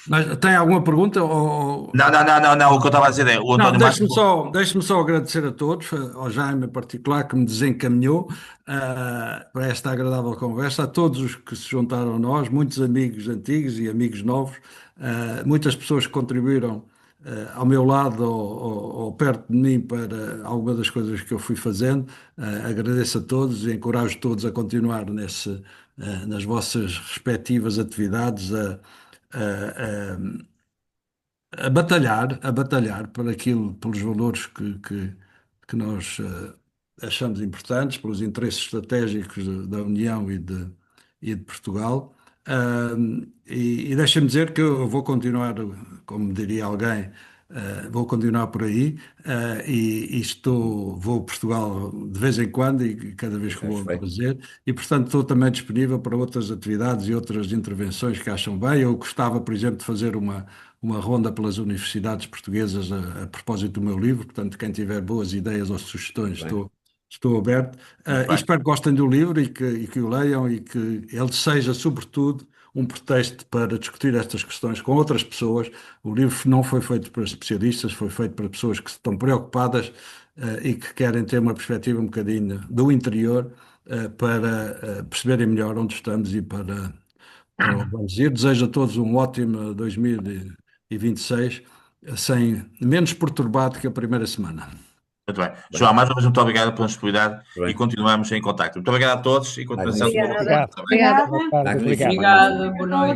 Mas tem alguma pergunta? Não. O que eu estava a dizer é o António Máximo. Deixe-me só agradecer a todos, ao Jaime em particular, que me desencaminhou para esta agradável conversa, a todos os que se juntaram a nós, muitos amigos antigos e amigos novos, muitas pessoas que contribuíram ao meu lado ou perto de mim para alguma das coisas que eu fui fazendo. Agradeço a todos e encorajo todos a continuar nas vossas respectivas atividades, a batalhar pelos valores que nós achamos importantes, pelos interesses estratégicos da União e de Portugal. E deixa-me dizer que eu vou continuar, como diria alguém, vou continuar por aí, vou a Portugal de vez em quando e cada vez que vou é um Perfeito. prazer, e portanto estou também disponível para outras atividades e outras intervenções que acham bem. Eu gostava, por exemplo, de fazer uma ronda pelas universidades portuguesas a propósito do meu livro, portanto, quem tiver boas ideias ou sugestões, Muito bem. estou aberto. Muito E bem. espero que gostem do livro e que o leiam e que ele seja, sobretudo, um pretexto para discutir estas questões com outras pessoas. O livro não foi feito para especialistas, foi feito para pessoas que estão preocupadas e que querem ter uma perspectiva um bocadinho do interior para perceberem melhor onde estamos e para onde vamos ir. Desejo a todos um ótimo 2026, menos perturbado que a primeira semana. Muito bem. João, mais uma vez, muito obrigado pela disponibilidade Muito bem. e continuamos em contacto. Muito obrigado a todos e continuação de uma boa Obrigada. semana. Está bem? Obrigada. Boa tarde, Tá, obrigado. Obrigada, boa noite.